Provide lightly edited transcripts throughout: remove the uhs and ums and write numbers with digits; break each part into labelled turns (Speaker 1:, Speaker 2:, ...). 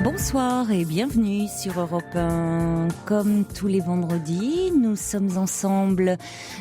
Speaker 1: Bonsoir et bienvenue sur Europe 1. Comme tous les vendredis, nous sommes ensemble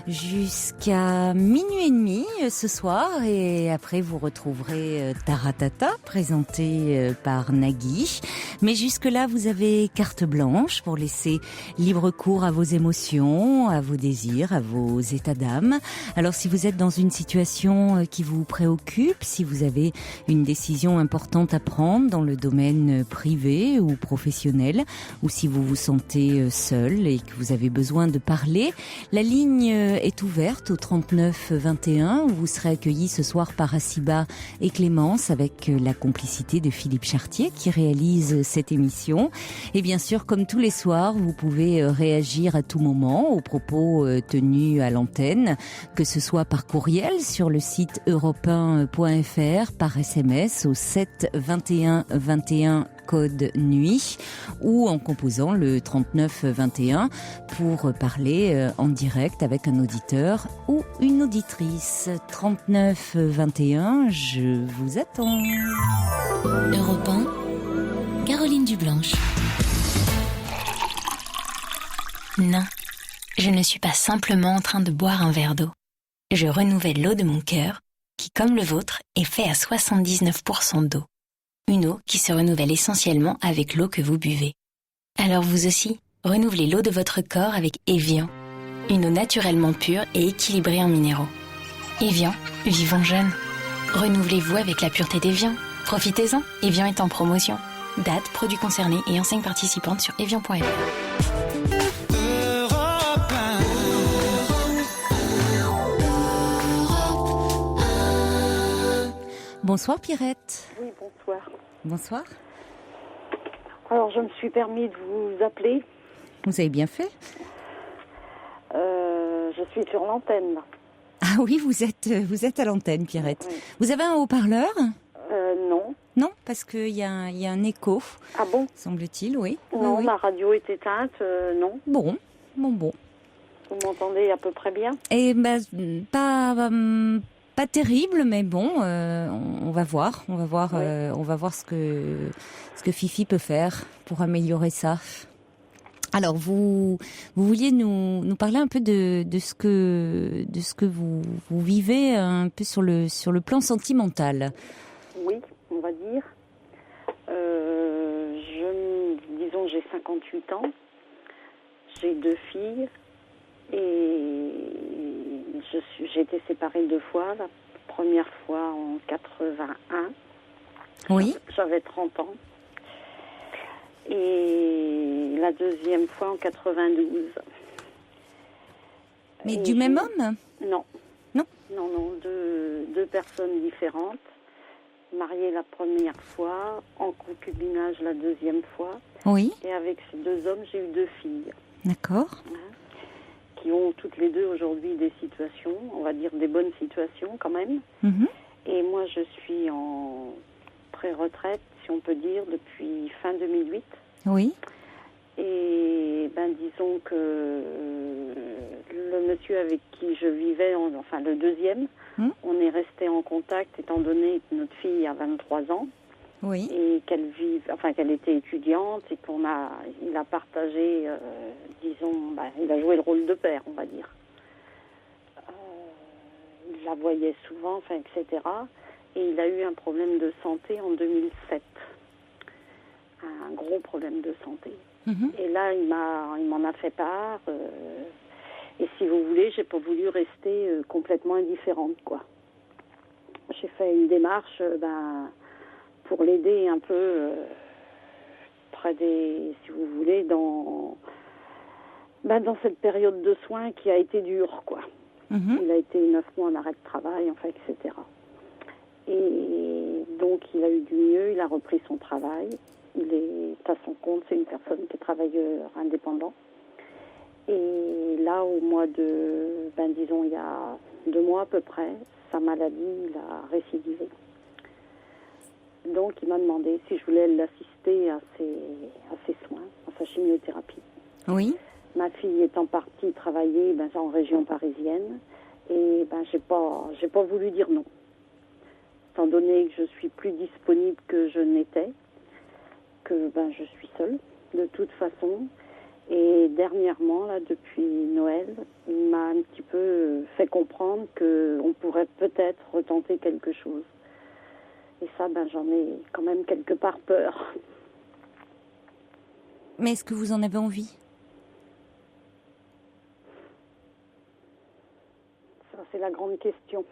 Speaker 1: jusqu'à minuit et demi ce soir et après vous retrouverez Taratata présenté par Nagui. Mais jusque-là, vous avez carte blanche pour laisser libre cours à vos émotions, à vos désirs, à vos états d'âme. Alors si vous êtes dans une situation qui vous préoccupe, si vous avez une décision importante à prendre dans le domaine privé ou professionnel, ou si vous vous sentez seul et que vous avez besoin de parler, la ligne est ouverte au 39 21 où vous serez accueillis ce soir par Assiba et Clémence avec la complicité de Philippe Chartier qui réalise cette émission. Et bien sûr, comme tous les soirs, vous pouvez réagir à tout moment aux propos tenus à l'antenne, que ce soit par courriel sur le site europe1.fr, par SMS au 7 21 21 code nuit ou en composant le 39 21 pour parler en direct avec un auditeur ou une auditrice. 39 21, je vous attends.
Speaker 2: Europe 1, Caroline Dublanche. Non, je ne suis pas simplement en train de boire un verre d'eau. Je renouvelle l'eau de mon cœur, qui, comme le vôtre, est fait à 79% d'eau. Une eau qui se renouvelle essentiellement avec l'eau que vous buvez. Alors vous aussi, renouvelez l'eau de votre corps avec Evian. Une eau naturellement pure et équilibrée en minéraux. Evian, vivons jeune. Renouvelez-vous avec la pureté d'Evian. Profitez-en, Evian est en promotion. Date, produits concernés et enseignes participantes sur evian.fr.
Speaker 1: Bonsoir Pierrette.
Speaker 3: Oui, bonsoir.
Speaker 1: Bonsoir.
Speaker 3: Alors, je me suis permis de vous appeler.
Speaker 1: Vous avez bien fait.
Speaker 3: Je suis sur l'antenne.
Speaker 1: Ah oui, vous êtes à l'antenne, Pierrette.
Speaker 3: Oui.
Speaker 1: Vous avez un haut-parleur ?
Speaker 3: Non.
Speaker 1: Non, parce qu'il y a un écho.
Speaker 3: Ah bon ?
Speaker 1: Semble-t-il, oui.
Speaker 3: Non,
Speaker 1: Oui.
Speaker 3: ma radio est éteinte, non.
Speaker 1: Bon.
Speaker 3: Vous m'entendez à peu près bien ?
Speaker 1: Et pas terrible, mais bon, on va voir. On va voir ce que Fifi peut faire pour améliorer ça. Alors, vous vouliez nous parler un peu de ce que vous vivez un peu sur le plan sentimental.
Speaker 3: Oui, on va dire. Disons, j'ai 58 ans. J'ai 2 filles. Et j'ai été séparée 2 fois. La première fois en 81.
Speaker 1: Oui.
Speaker 3: J'avais 30 ans. Et la deuxième fois en 92.
Speaker 1: Mais du même homme ?
Speaker 3: Non.
Speaker 1: Non.
Speaker 3: Non, deux personnes différentes. Mariée la première fois, en concubinage la deuxième fois.
Speaker 1: Oui.
Speaker 3: Et avec ces 2 hommes, j'ai eu 2 filles.
Speaker 1: D'accord.
Speaker 3: Qui ont toutes les 2 aujourd'hui des situations, on va dire des bonnes situations quand même.
Speaker 1: Mm-hmm.
Speaker 3: Et moi, je suis en pré-retraite, si on peut dire, depuis fin 2008.
Speaker 1: Oui.
Speaker 3: Et disons que le monsieur avec qui je vivais, enfin le deuxième, on est resté en contact étant donné que notre fille a 23 ans.
Speaker 1: Oui.
Speaker 3: Et qu'elle était étudiante et il a partagé, il a joué le rôle de père, on va dire. Il la voyait souvent, etc. Et il a eu un problème de santé en 2007. Un gros problème de santé.
Speaker 1: Mm-hmm.
Speaker 3: Et là, il m'en a fait part. Et si vous voulez, j'ai pas voulu rester complètement indifférente, quoi. J'ai fait une démarche, pour l'aider un peu si vous voulez, dans cette période de soins qui a été dure, quoi.
Speaker 1: Mm-hmm.
Speaker 3: Il a été 9 mois en arrêt de travail, etc. Et donc, il a eu du mieux, il a repris son travail. Il est à son compte, c'est une personne qui est travailleur indépendant. Et là, au mois de, il y a 2 mois à peu près, sa maladie, il a récidivé. Donc, il m'a demandé si je voulais l'assister à ses soins, à sa chimiothérapie.
Speaker 1: Oui.
Speaker 3: Ma fille étant partie travailler en région parisienne, et j'ai pas voulu dire non. Étant donné que je suis plus disponible que je n'étais, que je suis seule, de toute façon. Et dernièrement, là, depuis Noël, il m'a un petit peu fait comprendre qu'on pourrait peut-être retenter quelque chose. Et ça, j'en ai quand même quelque part peur.
Speaker 1: Mais est-ce que vous en avez envie?
Speaker 3: Ça, c'est la grande question.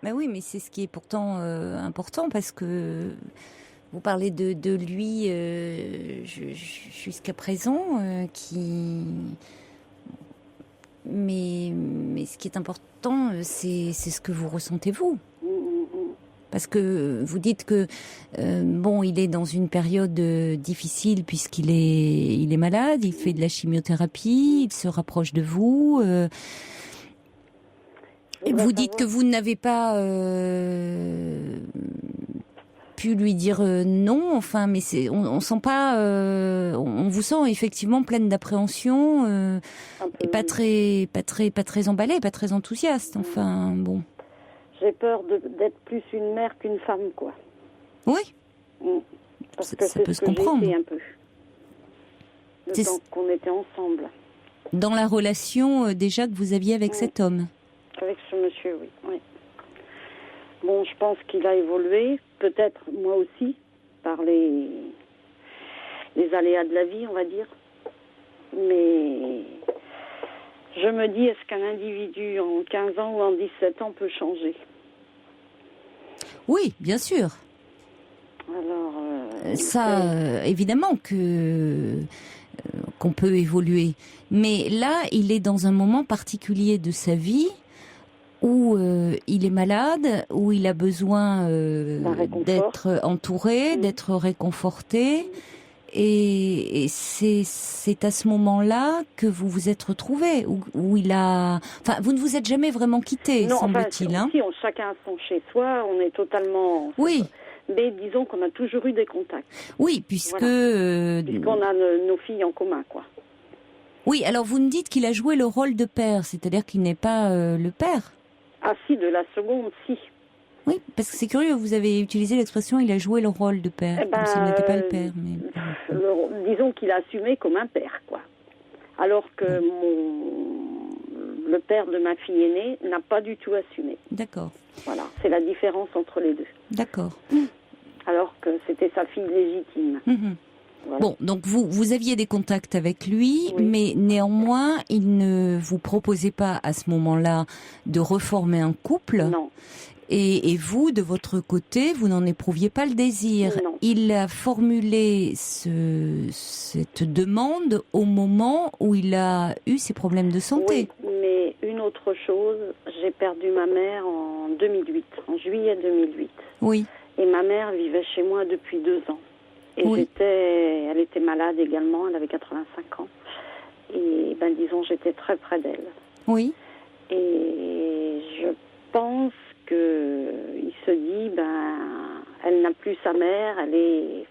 Speaker 1: Ben oui, mais c'est ce qui est pourtant important, parce que vous parlez de lui jusqu'à présent, mais ce qui est important, c'est ce que vous ressentez vous. Parce que vous dites que il est dans une période difficile puisqu'il est malade, il fait de la chimiothérapie, il se rapproche de vous. Vous dites que vous n'avez pas pu lui dire non, enfin, mais on sent pas, on vous sent effectivement pleine d'appréhension et pas très emballée, pas très enthousiaste. Enfin, bon.
Speaker 3: J'ai peur d'être plus une mère qu'une femme, quoi.
Speaker 1: Oui.
Speaker 3: Parce que
Speaker 1: ça peut se comprendre.
Speaker 3: J'ai été un peu. Le temps qu'on était ensemble.
Speaker 1: Dans la relation déjà que vous aviez avec cet homme.
Speaker 3: Avec ce monsieur, oui. Bon, je pense qu'il a évolué, peut-être moi aussi, par les aléas de la vie, on va dire. Mais je me dis, est-ce qu'un individu en 15 ans ou en 17 ans peut changer?
Speaker 1: Oui, bien sûr.
Speaker 3: Alors,
Speaker 1: ça, évidemment qu'on peut évoluer. Mais là, il est dans un moment particulier de sa vie où il est malade, où il a besoin d'être entouré, d'être réconforté. Et c'est à ce moment-là que vous vous êtes retrouvés, où il a... Enfin, vous ne vous êtes jamais vraiment quittés, semble-t-il.
Speaker 3: Si, chacun a son chez-soi, on est totalement...
Speaker 1: Oui.
Speaker 3: Mais disons qu'on a toujours eu des contacts.
Speaker 1: Oui, puisque...
Speaker 3: Puisqu'on a nos filles en commun, quoi.
Speaker 1: Oui, alors vous nous dites qu'il a joué le rôle de père, c'est-à-dire qu'il n'est pas le père.
Speaker 3: Ah si, de la seconde, si.
Speaker 1: Oui, parce que c'est curieux, vous avez utilisé l'expression « il a joué le rôle de père », comme s'il n'était pas le père. Mais...
Speaker 3: disons qu'il a assumé comme un père, quoi. Alors que le père de ma fille aînée n'a pas du tout assumé.
Speaker 1: D'accord.
Speaker 3: Voilà, c'est la différence entre les deux.
Speaker 1: D'accord.
Speaker 3: Alors que c'était sa fille légitime.
Speaker 1: Voilà. Bon, donc vous aviez des contacts avec lui, mais néanmoins, il ne vous proposait pas à ce moment-là de reformer un couple.
Speaker 3: Non.
Speaker 1: Et vous, de votre côté, vous n'en éprouviez pas le désir.
Speaker 3: Non.
Speaker 1: Il a formulé cette demande au moment où il a eu ses problèmes de santé.
Speaker 3: Oui, mais une autre chose, j'ai perdu ma mère en 2008, en juillet 2008.
Speaker 1: Oui.
Speaker 3: Et ma mère vivait chez moi depuis 2 ans. Et elle était malade également, elle avait 85 ans. Et disons, j'étais très près d'elle.
Speaker 1: Oui.
Speaker 3: Et je pense qu'il se dit, elle n'a plus sa mère, elle est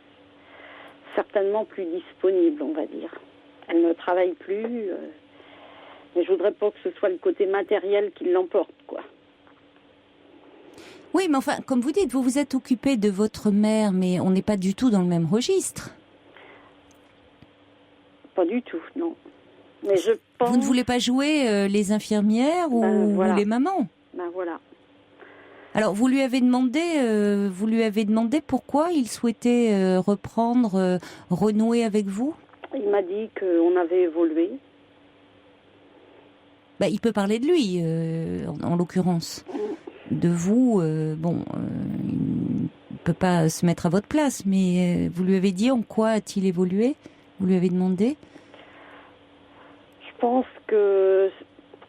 Speaker 3: certainement plus disponible, on va dire. Elle ne travaille plus, mais je voudrais pas que ce soit le côté matériel qui l'emporte, quoi.
Speaker 1: Oui, mais enfin, comme vous dites, vous vous êtes occupé de votre mère, mais on n'est pas du tout dans le même registre.
Speaker 3: Pas du tout, non. Mais je pense...
Speaker 1: Vous ne voulez pas jouer les infirmières ou les mamans?
Speaker 3: Voilà.
Speaker 1: Alors, vous lui avez demandé pourquoi il souhaitait reprendre, renouer avec vous?
Speaker 3: Il m'a dit qu'on avait évolué.
Speaker 1: Il peut parler de lui, en l'occurrence. De vous, il ne peut pas se mettre à votre place, mais vous lui avez dit en quoi a-t-il évolué? Vous lui avez demandé?
Speaker 3: Je pense que,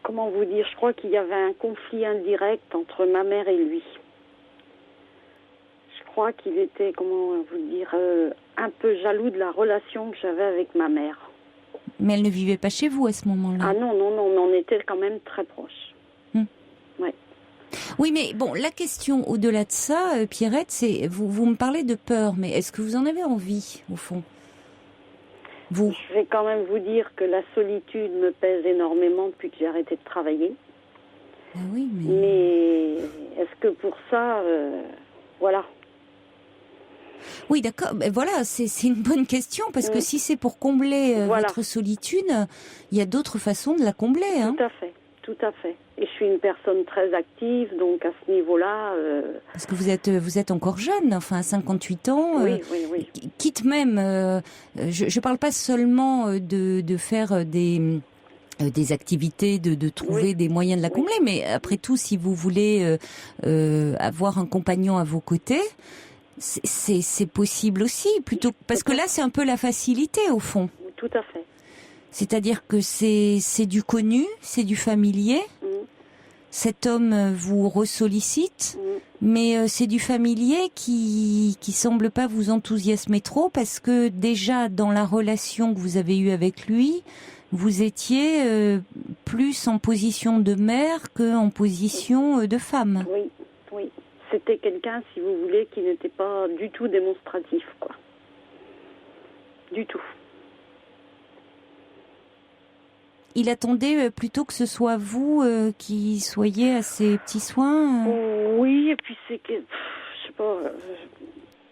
Speaker 3: comment vous dire, je crois qu'il y avait un conflit indirect entre ma mère et lui. Je crois qu'il était, comment vous dire, un peu jaloux de la relation que j'avais avec ma mère.
Speaker 1: Mais elle ne vivait pas chez vous à ce moment-là?
Speaker 3: Ah non, on en était quand même très proches. Ouais.
Speaker 1: Oui, mais bon, la question au-delà de ça, Pierrette, c'est, vous me parlez de peur, mais est-ce que vous en avez envie, au fond? Vous?
Speaker 3: Je vais quand même vous dire que la solitude me pèse énormément depuis que j'ai arrêté de travailler.
Speaker 1: Ah oui,
Speaker 3: mais est-ce que pour ça, voilà.
Speaker 1: Oui, d'accord. Mais voilà, c'est une bonne question parce que si c'est pour combler votre solitude, il y a d'autres façons de la combler. Hein.
Speaker 3: Tout à fait. Et je suis une personne très active, donc à ce niveau-là...
Speaker 1: Parce que vous êtes encore jeune, enfin à 58 ans.
Speaker 3: Oui.
Speaker 1: Quitte même, je parle pas seulement de faire des activités, de trouver des moyens de la combler, mais après tout, si vous voulez avoir un compagnon à vos côtés, c'est possible aussi, plutôt parce que là, c'est un peu la facilité au fond.
Speaker 3: Tout à fait.
Speaker 1: C'est-à-dire que c'est du connu, c'est du familier. Cet homme vous ressollicite, mais c'est du familier qui semble pas vous enthousiasmer trop parce que déjà dans la relation que vous avez eue avec lui, vous étiez plus en position de mère qu'en position de femme.
Speaker 3: Oui. C'était quelqu'un, si vous voulez, qui n'était pas du tout démonstratif, quoi. Du tout.
Speaker 1: Il attendait plutôt que ce soit vous qui soyez à ses petits soins.
Speaker 3: Oui, et puis c'est que, je sais pas.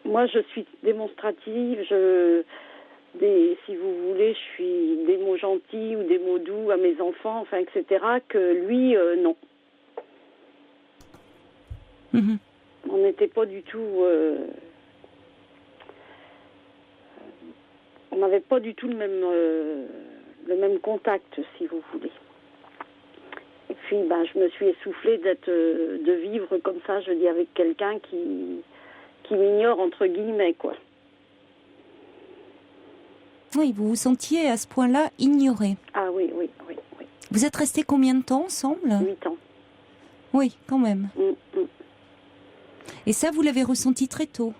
Speaker 3: Moi, je suis démonstrative. Si vous voulez, je suis des mots gentils ou des mots doux à mes enfants, enfin, etc. Que lui, non.
Speaker 1: Mm-hmm.
Speaker 3: On n'était pas du tout. On n'avait pas du tout le même contact, si vous voulez. Et puis, je me suis essoufflée de vivre comme ça, je dis, avec quelqu'un qui m'ignore, entre guillemets, quoi.
Speaker 1: Oui, vous vous sentiez à ce point-là ignoré.
Speaker 3: Ah oui.
Speaker 1: Vous êtes restés combien de temps ensemble ?
Speaker 3: 8 ans.
Speaker 1: Oui, quand même. Et ça, vous l'avez ressenti très tôt ?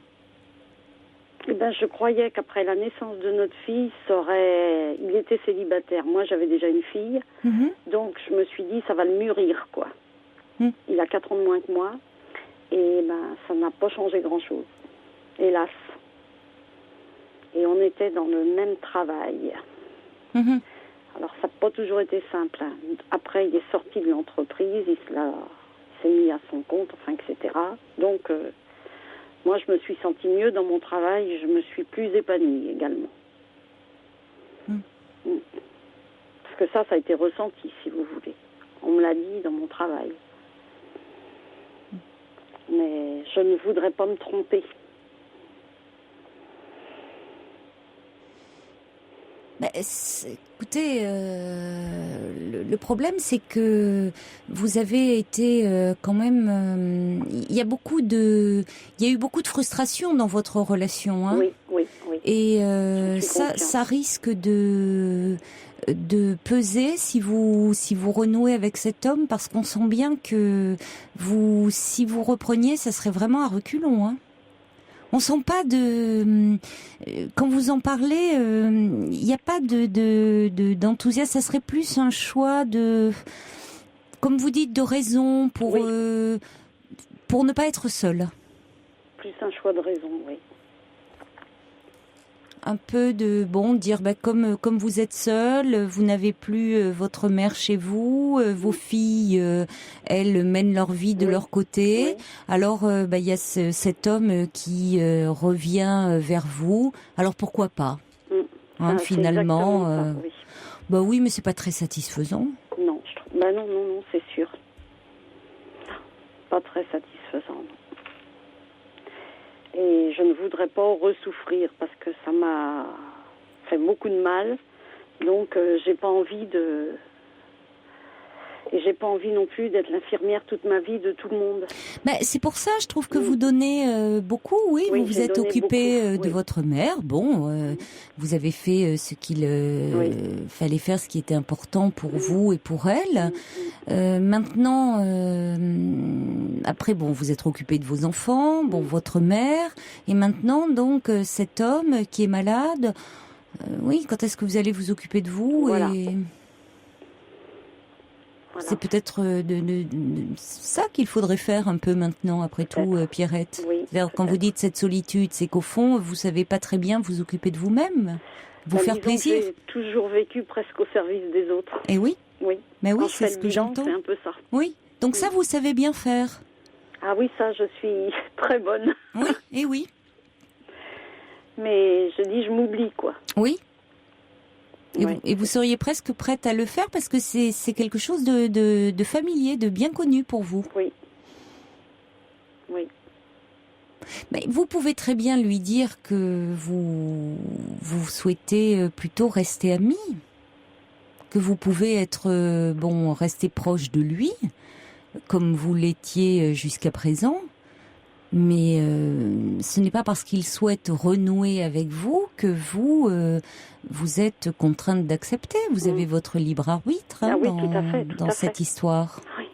Speaker 3: Je croyais qu'après la naissance de notre fille, il était célibataire. Moi, j'avais déjà une fille. Donc, je me suis dit, ça va le mûrir, quoi. Il a 4 ans de moins que moi. Et ça n'a pas changé grand-chose. Hélas. Et on était dans le même travail. Alors, ça n'a pas toujours été simple. Hein. Après, il est sorti de l'entreprise, il s'est mis à son compte, enfin, etc. Donc... moi, je me suis sentie mieux dans mon travail, je me suis plus épanouie également. Parce que ça a été ressenti, si vous voulez. On me l'a dit dans mon travail. Mais je ne voudrais pas me tromper.
Speaker 1: Écoutez, le problème, c'est que vous avez été quand même... il y a eu beaucoup de frustration dans votre relation. Hein.
Speaker 3: Oui.
Speaker 1: Et ça risque de peser si vous renouez avec cet homme, parce qu'on sent bien que si vous repreniez, ça serait vraiment à reculons. Hein. On sent pas quand vous en parlez, il n'y a pas d'enthousiasme. Ça serait plus un choix comme vous dites, de raison pour ne pas être seul.
Speaker 3: Plus un choix de raison, oui.
Speaker 1: Un peu dire comme vous êtes seul, vous n'avez plus votre mère chez vous, vos filles elles mènent leur vie de leur côté. Alors il y a cet homme qui revient vers vous. Alors pourquoi pas finalement oui, mais c'est pas très satisfaisant.
Speaker 3: Non, je trouve. Non, c'est sûr. Pas très satisfaisant. Et je ne voudrais pas ressouffrir parce que ça m'a fait beaucoup de mal. Donc, j'ai pas envie Et j'ai pas envie non plus d'être l'infirmière toute ma vie de tout le monde.
Speaker 1: C'est pour ça, je trouve que vous donnez beaucoup. Oui, vous vous êtes occupée de votre mère. Vous avez fait ce qu'il fallait faire, ce qui était important pour vous et pour elle. Maintenant, après, vous êtes occupée de vos enfants, votre mère, et maintenant, donc, cet homme qui est malade. Quand est-ce que vous allez vous occuper de vous
Speaker 3: Voilà.
Speaker 1: C'est peut-être ça qu'il faudrait faire un peu maintenant, après tout, Pierrette. C'est-à-dire, quand vous dites cette solitude, c'est qu'au fond, vous savez pas très bien vous occuper de vous-même, vous faire plaisir.
Speaker 3: J'ai toujours vécu presque au service des autres.
Speaker 1: Et oui. Mais oui,
Speaker 3: c'est ce que j'entends. C'est un peu ça.
Speaker 1: Oui. Donc ça, vous savez bien faire.
Speaker 3: Ah oui, ça, je suis très bonne.
Speaker 1: Oui. Et oui.
Speaker 3: mais je dis je m'oublie, quoi.
Speaker 1: Oui.
Speaker 3: Ouais.
Speaker 1: Et vous seriez presque prête à le faire parce que c'est quelque chose de familier, de bien connu pour vous.
Speaker 3: Oui. Oui.
Speaker 1: Mais vous pouvez très bien lui dire que vous souhaitez plutôt rester amis, que vous pouvez être rester proche de lui, comme vous l'étiez jusqu'à présent. Mais ce n'est pas parce qu'il souhaite renouer avec vous que vous êtes contrainte d'accepter. Vous avez votre libre arbitre
Speaker 3: oui, tout à fait,
Speaker 1: dans cette histoire.
Speaker 3: Oui.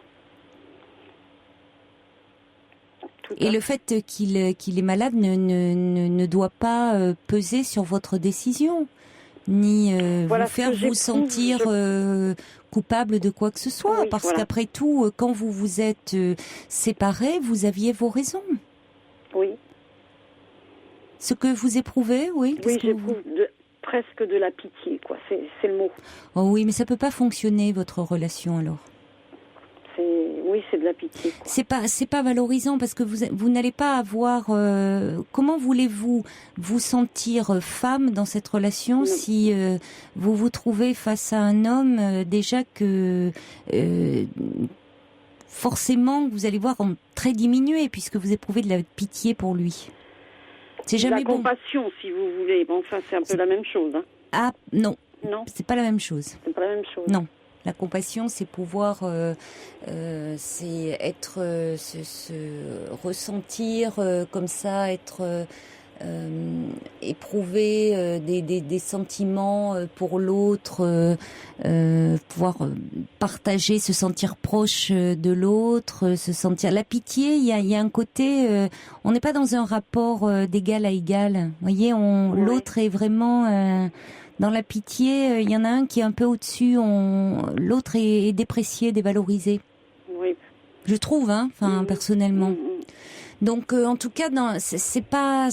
Speaker 1: Et le fait qu'il est malade ne doit pas peser sur votre décision, ni vous faire vous sentir coupable de quoi que ce soit.
Speaker 3: Oui,
Speaker 1: parce qu'après tout, quand vous vous êtes séparés, vous aviez vos raisons.
Speaker 3: Oui.
Speaker 1: Ce que vous éprouvez, oui.
Speaker 3: Oui, j'éprouve presque de la pitié, quoi. C'est le mot.
Speaker 1: Oh oui, mais ça peut pas fonctionner votre relation alors.
Speaker 3: Oui, c'est de la pitié, quoi.
Speaker 1: C'est pas valorisant parce que vous n'allez pas avoir. Comment voulez-vous vous sentir femme dans cette relation si vous vous trouvez face à un homme déjà que forcément vous allez voir très diminué puisque vous éprouvez de la pitié pour lui. C'est jamais bon.
Speaker 3: La compassion, si vous voulez. Bon, enfin, c'est un peu la même chose. Hein.
Speaker 1: Ah non.
Speaker 3: Non.
Speaker 1: C'est pas la même chose.
Speaker 3: C'est pas la même chose.
Speaker 1: Non. La compassion, c'est pouvoir, c'est être, se ressentir comme ça, être éprouver des sentiments pour l'autre, pouvoir partager, se sentir proche de l'autre, se sentir la pitié. Il y a un côté, on n'est pas dans un rapport d'égal à égal. Vous voyez, l'autre est vraiment dans la pitié, il y en a un qui est un peu au-dessus, l'autre est déprécié, dévalorisé.
Speaker 3: Oui.
Speaker 1: Je trouve, personnellement. Donc, en tout cas, c'est pas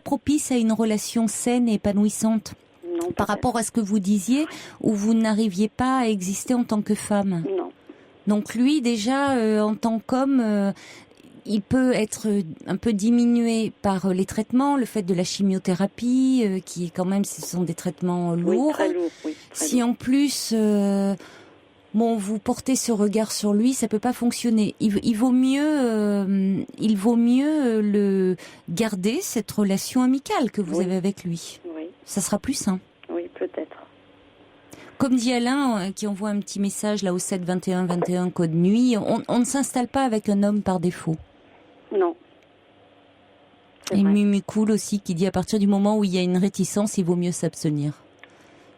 Speaker 1: propice à une relation saine et épanouissante.
Speaker 3: Non,
Speaker 1: par rapport à ce que vous disiez, où vous n'arriviez pas à exister en tant que femme.
Speaker 3: Non.
Speaker 1: Donc lui, déjà, en tant qu'homme, il peut être un peu diminué par les traitements, le fait de la chimiothérapie, qui est quand même, ce sont des traitements lourds.
Speaker 3: Oui, très lourd, oui.
Speaker 1: Si en plus, vous portez ce regard sur lui, ça peut pas fonctionner. Il vaut mieux le garder, cette relation amicale que vous avez avec lui.
Speaker 3: Oui.
Speaker 1: Ça sera plus sain.
Speaker 3: Oui, peut-être.
Speaker 1: Comme dit Alain, qui envoie un petit message là au 7 21 21 code nuit, on ne s'installe pas avec un homme par défaut.
Speaker 3: Non.
Speaker 1: Et Mumu Cool aussi qui dit à partir du moment où il y a une réticence, il vaut mieux s'abstenir.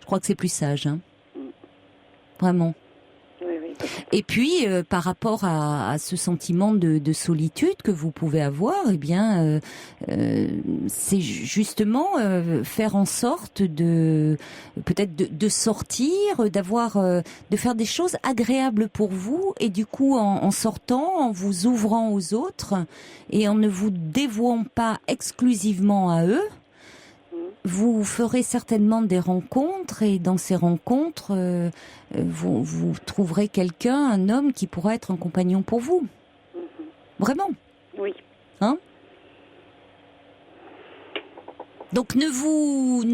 Speaker 1: Je crois que c'est plus sage. Vraiment.
Speaker 3: Oui, oui.
Speaker 1: Et puis, par rapport à ce sentiment de solitude que vous pouvez avoir, c'est justement faire en sorte de sortir, de faire des choses agréables pour vous, et du coup, en sortant, en vous ouvrant aux autres et en ne vous dévouant pas exclusivement à eux. Vous ferez certainement des rencontres et dans ces rencontres, vous trouverez quelqu'un, un homme qui pourra être un compagnon pour vous. Vraiment.
Speaker 3: Oui.
Speaker 1: Donc ne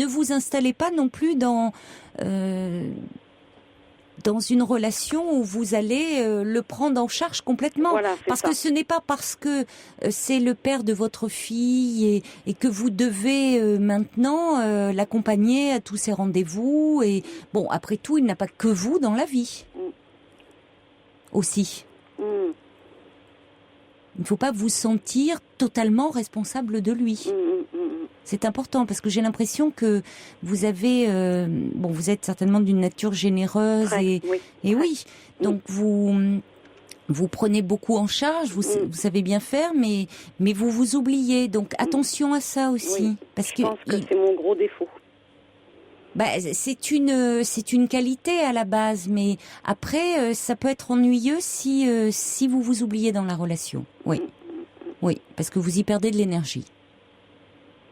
Speaker 1: vous installez pas non plus dans une relation où vous allez le prendre en charge complètement.
Speaker 3: Voilà,
Speaker 1: parce que ce n'est pas parce que c'est le père de votre fille et que vous devez maintenant l'accompagner à tous ses rendez-vous. Et bon, après tout, il n'a pas que vous dans la vie. Aussi. Il ne faut pas vous sentir totalement responsable de lui. C'est important parce que j'ai l'impression que vous avez, vous êtes certainement d'une nature généreuse oui, donc vous prenez beaucoup en charge, vous savez bien faire, mais vous vous oubliez, donc attention à ça aussi, parce que
Speaker 3: je pense que c'est mon gros défaut.
Speaker 1: C'est une qualité à la base, mais après ça peut être ennuyeux si vous vous oubliez dans la relation. Oui, parce que vous y perdez de l'énergie.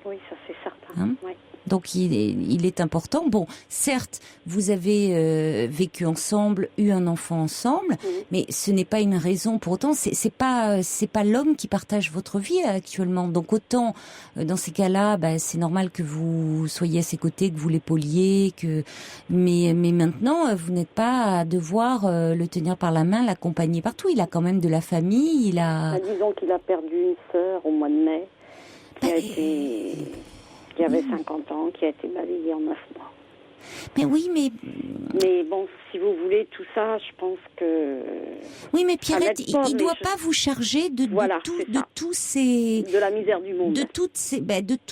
Speaker 3: Oui, ça c'est certain.
Speaker 1: Hein?
Speaker 3: Oui.
Speaker 1: Donc il est important. Bon, certes, vous avez vécu ensemble, eu un enfant ensemble, mais ce n'est pas une raison pour autant. C'est pas l'homme qui partage votre vie actuellement. Donc autant dans ces cas-là, c'est normal que vous soyez à ses côtés, que vous l'épauliez, mais maintenant vous n'êtes pas à devoir le tenir par la main, l'accompagner partout. Il a quand même de la famille.
Speaker 3: Disons qu'il a perdu une sœur au mois de mai, qui avait 50 ans, qui a été balayée en 9 mois.
Speaker 1: Mais oui, mais
Speaker 3: bon, si vous voulez tout ça, je pense que...
Speaker 1: Oui, mais Pierrette, il ne doit pas vous charger de tous ces...
Speaker 3: De la misère du monde.
Speaker 1: De tous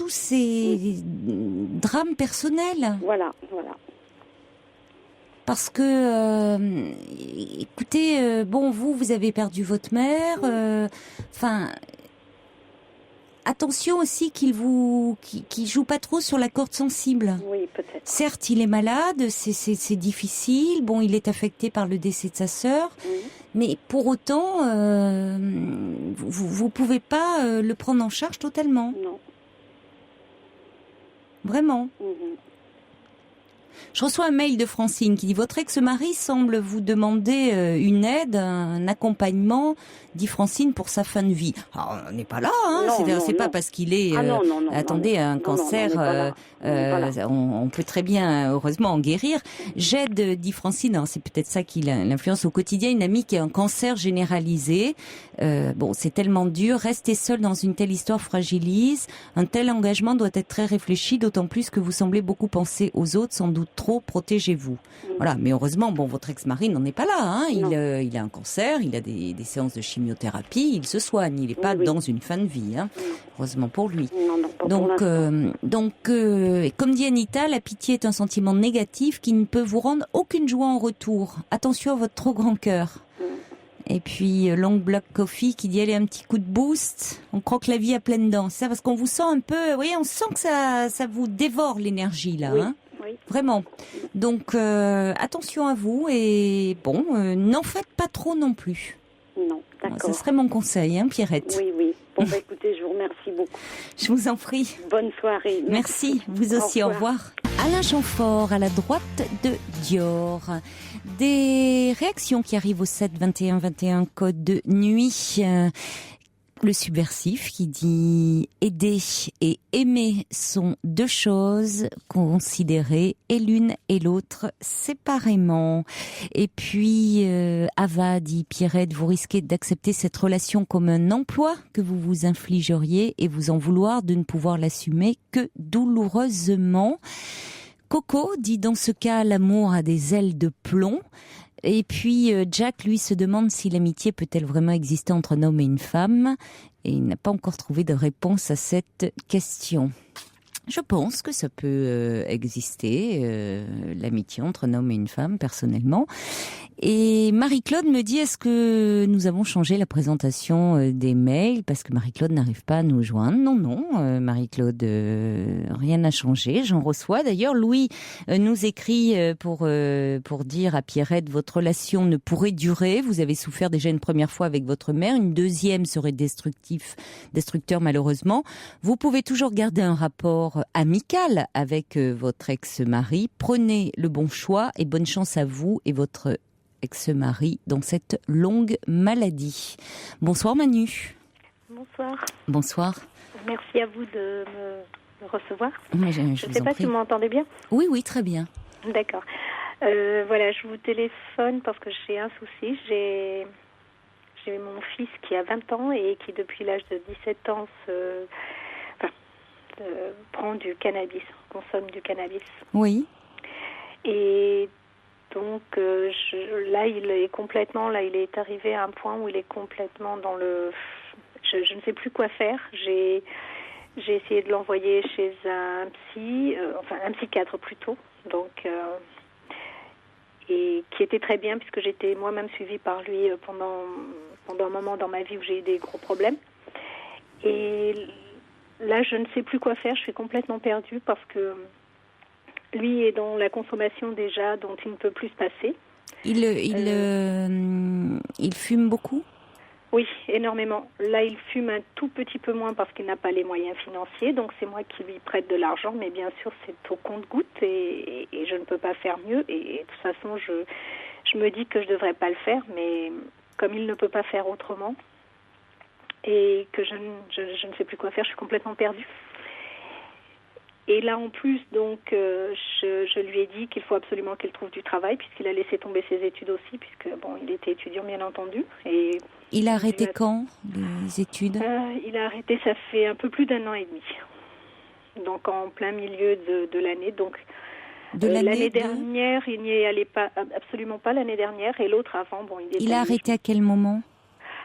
Speaker 1: ces drames personnels.
Speaker 3: Voilà.
Speaker 1: Parce que, écoutez, vous avez perdu votre mère, attention aussi qu'il joue pas trop sur la corde sensible.
Speaker 3: Oui, peut-être.
Speaker 1: Certes, il est malade, c'est difficile. Bon, il est affecté par le décès de sa sœur, mais pour autant, vous pouvez pas le prendre en charge totalement.
Speaker 3: Non.
Speaker 1: Vraiment. Je reçois un mail de Francine qui dit « Votre ex-mari semble vous demander une aide, un accompagnement, dit Francine, pour sa fin de vie. » Alors, on n'est pas là, hein. C'est pas parce qu'il est... un cancer, on peut très bien, heureusement, en guérir. J'aide, dit Francine, alors c'est peut-être ça qui l'influence au quotidien, une amie qui a un cancer généralisé. C'est tellement dur. Rester seul dans une telle histoire fragilise. Un tel engagement doit être très réfléchi, d'autant plus que vous semblez beaucoup penser aux autres, sans doute trop, protégez-vous. Voilà, mais heureusement, votre ex-mari n'en est pas là, hein. Il a un cancer, il a des séances de chimiothérapie, il se soigne, il n'est pas dans une fin de vie, hein. Heureusement pour lui. Donc, comme dit Anita, la pitié est un sentiment négatif qui ne peut vous rendre aucune joie en retour. Attention à votre trop grand cœur. Et puis Long Black Coffee qui dit allez, un petit coup de boost, on croque la vie à pleines dents. C'est ça, parce qu'on vous sent un peu, vous voyez, on sent que ça vous dévore l'énergie là, hein.
Speaker 3: Oui.
Speaker 1: Vraiment. Donc attention à vous et n'en faites pas trop non plus.
Speaker 3: Non, d'accord.
Speaker 1: Ce serait mon conseil, hein, Pierrette.
Speaker 3: Oui. Bon, écoutez, je vous remercie beaucoup.
Speaker 1: Je vous en prie.
Speaker 3: Bonne soirée.
Speaker 1: Merci. Vous aussi, au revoir. Alain Chamfort, à la droite de Dior. Des réactions qui arrivent au 7 21 21 code de nuit. Le subversif qui dit « Aider et aimer sont deux choses considérées et l'une et l'autre séparément. » Et puis Ava dit « Pierrette, vous risquez d'accepter cette relation comme un emploi que vous vous infligeriez et vous en vouloir de ne pouvoir l'assumer que douloureusement. » Coco dit « Dans ce cas, l'amour a des ailes de plomb. » Et puis Jack, lui, se demande si l'amitié peut-elle vraiment exister entre un homme et une femme. Et il n'a pas encore trouvé de réponse à cette question. Je pense que ça peut exister, l'amitié entre un homme et une femme, personnellement. Et Marie-Claude me dit, est-ce que nous avons changé la présentation des mails parce que Marie-Claude n'arrive pas à nous joindre? Non, Marie-Claude, rien n'a changé. J'en reçois. D'ailleurs, Louis nous écrit pour dire à Pierrette, votre relation ne pourrait durer. Vous avez souffert déjà une première fois avec votre mère. Une deuxième serait destructeur malheureusement. Vous pouvez toujours garder un rapport amical avec votre ex-mari. Prenez le bon choix et bonne chance à vous et votre ex-mari dans cette longue maladie. Bonsoir Manu.
Speaker 4: Bonsoir.
Speaker 1: Bonsoir.
Speaker 4: Merci à vous de me recevoir.
Speaker 1: Je
Speaker 4: ne sais pas si vous m'entendez bien.
Speaker 1: Oui, très bien.
Speaker 4: D'accord. Voilà, je vous téléphone parce que j'ai un souci. J'ai mon fils qui a 20 ans et qui depuis l'âge de 17 ans prend du cannabis, consomme du cannabis.
Speaker 1: Oui.
Speaker 4: Et donc il est arrivé à un point où il est complètement dans le... Je ne sais plus quoi faire. J'ai essayé de l'envoyer chez un un psychiatre plutôt, donc et qui était très bien puisque j'étais moi-même suivie par lui pendant un moment dans ma vie où j'ai eu des gros problèmes. Et là, je ne sais plus quoi faire. Je suis complètement perdue parce que lui est dans la consommation déjà dont il ne peut plus se passer.
Speaker 1: Il fume beaucoup ?
Speaker 4: Oui, énormément. Là, il fume un tout petit peu moins parce qu'il n'a pas les moyens financiers. Donc, c'est moi qui lui prête de l'argent. Mais bien sûr, c'est au compte-gouttes et je ne peux pas faire mieux. Et de toute façon, je me dis que je ne devrais pas le faire. Mais comme il ne peut pas faire autrement et que je ne sais plus quoi faire, je suis complètement perdue. Et là, en plus, donc, je lui ai dit qu'il faut absolument qu'il trouve du travail puisqu'il a laissé tomber ses études aussi, puisque, bon, il était étudiant, bien entendu. Et
Speaker 1: il a arrêté quand, les études?
Speaker 4: Il a arrêté, ça fait un peu plus d'1 an et demi. Donc, en plein milieu de l'année. Donc, l'année dernière, il n'y allait pas, absolument pas l'année dernière. Et l'autre avant, bon,
Speaker 1: il a arrêté à quel moment?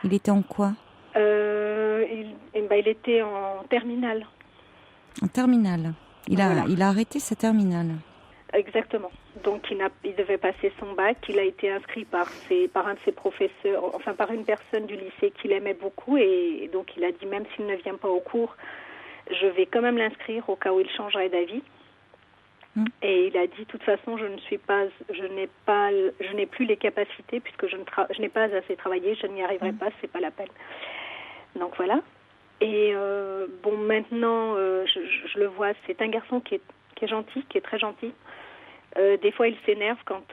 Speaker 1: Il était en quoi?
Speaker 4: Il était en terminale.
Speaker 1: En terminale. Il a arrêté sa terminale.
Speaker 4: Exactement. Donc il devait passer son bac. Il a été inscrit par un de ses professeurs, enfin par une personne du lycée qu'il aimait beaucoup. Et donc il a dit, même s'il ne vient pas au cours, je vais quand même l'inscrire au cas où il changerait d'avis. Et il a dit, de toute façon, je n'ai plus les capacités puisque je n'ai pas assez travaillé, je n'y arriverai pas, c'est pas la peine. Donc voilà. Et bon, maintenant, je le vois, c'est un garçon qui est gentil, qui est très gentil. Des fois, il s'énerve quand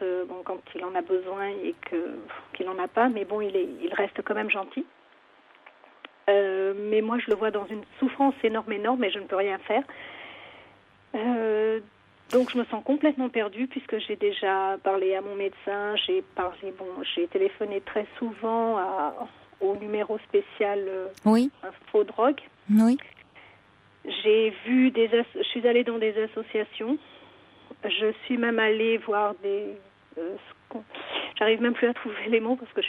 Speaker 4: il en a besoin et qu'il n'en a pas, mais bon, il reste quand même gentil. Mais moi, je le vois dans une souffrance énorme, et je ne peux rien faire. Donc, je me sens complètement perdue puisque j'ai déjà parlé à mon médecin, j'ai téléphoné très souvent au numéro spécial Info Drogue.
Speaker 1: Oui.
Speaker 4: Je suis allée dans des associations. Je suis même allée voir j'arrive même plus à trouver les mots parce que je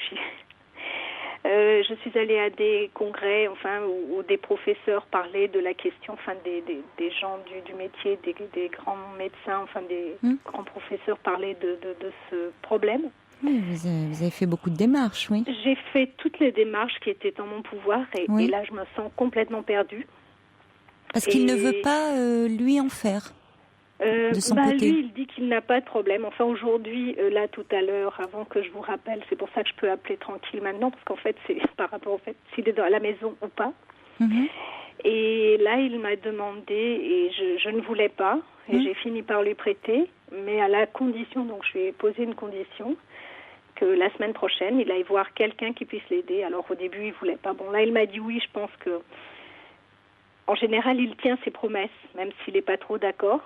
Speaker 4: suis allée à des congrès, où des professeurs parlaient de la question, des gens du métier, des grands médecins, des grands professeurs parlaient de ce problème.
Speaker 1: Oui, vous avez fait beaucoup de démarches, oui.
Speaker 4: J'ai fait toutes les démarches qui étaient en mon pouvoir et là, je me sens complètement perdue.
Speaker 1: Parce qu'il ne veut pas, lui, en faire de son côté.
Speaker 4: Lui, il dit qu'il n'a pas de problème. Enfin, aujourd'hui, là, tout à l'heure, avant que je vous rappelle, c'est pour ça que je peux appeler tranquille maintenant, parce qu'en fait, c'est par rapport au fait s'il est à la maison ou pas. Mm-hmm. Et là, il m'a demandé, et je ne voulais pas, et j'ai fini par lui prêter, mais à la condition, donc je lui ai posé une condition, que la semaine prochaine, il aille voir quelqu'un qui puisse l'aider. Alors, au début, il ne voulait pas. Bon, là, il m'a dit oui, je pense que... En général, il tient ses promesses, même s'il n'est pas trop d'accord.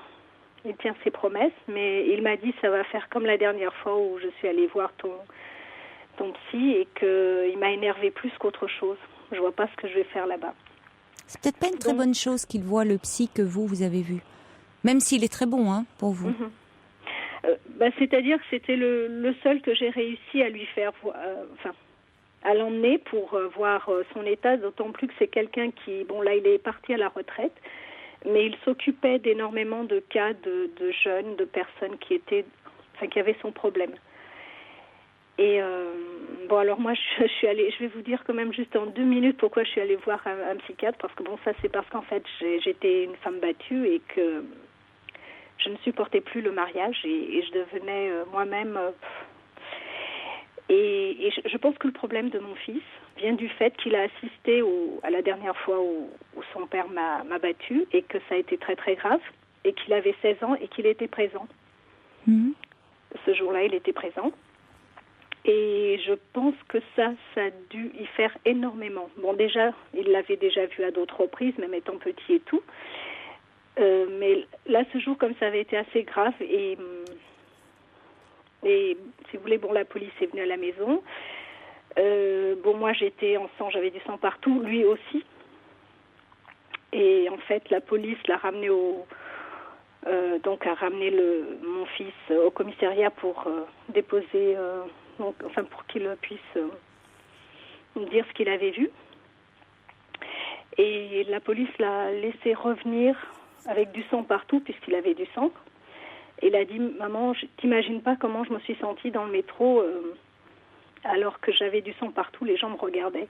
Speaker 4: Il tient ses promesses, mais il m'a dit ça va faire comme la dernière fois où je suis allée voir ton psy et qu'il m'a énervé plus qu'autre chose. Je vois pas ce que je vais faire là-bas.
Speaker 1: C'est peut-être pas une très bonne chose qu'il voit le psy que vous avez vu, même s'il est très bon pour vous.
Speaker 4: C'est-à-dire que c'était le seul que j'ai réussi à lui faire à l'emmener pour voir son état, d'autant plus que c'est quelqu'un qui, là, il est parti à la retraite, mais il s'occupait d'énormément de cas de jeunes, de personnes qui avaient son problème. Et alors moi, je suis allée, je vais vous dire quand même juste en 2 minutes pourquoi je suis allée voir un psychiatre, parce que ça c'est parce qu'en fait j'étais une femme battue et que je ne supportais plus le mariage et je devenais moi-même... Et je pense que le problème de mon fils vient du fait qu'il a assisté à la dernière fois où son père m'a battue et que ça a été très très grave et qu'il avait 16 ans et qu'il était présent. Mmh. Ce jour-là, il était présent. Et je pense que ça a dû y faire énormément. Bon, déjà, il l'avait déjà vu à d'autres reprises, même étant petit et tout. Mais là, ce jour, comme ça avait été assez grave et si vous voulez, la police est venue à la maison. Moi, j'étais en sang, j'avais du sang partout, lui aussi. Et en fait, la police l'a ramené a ramené mon fils au commissariat pour déposer, pour qu'il puisse me dire ce qu'il avait vu. Et la police l'a laissé revenir avec du sang partout, puisqu'il avait du sang. Et il a dit, maman, t'imagines pas comment je me suis sentie dans le métro alors que j'avais du sang partout, les gens me regardaient.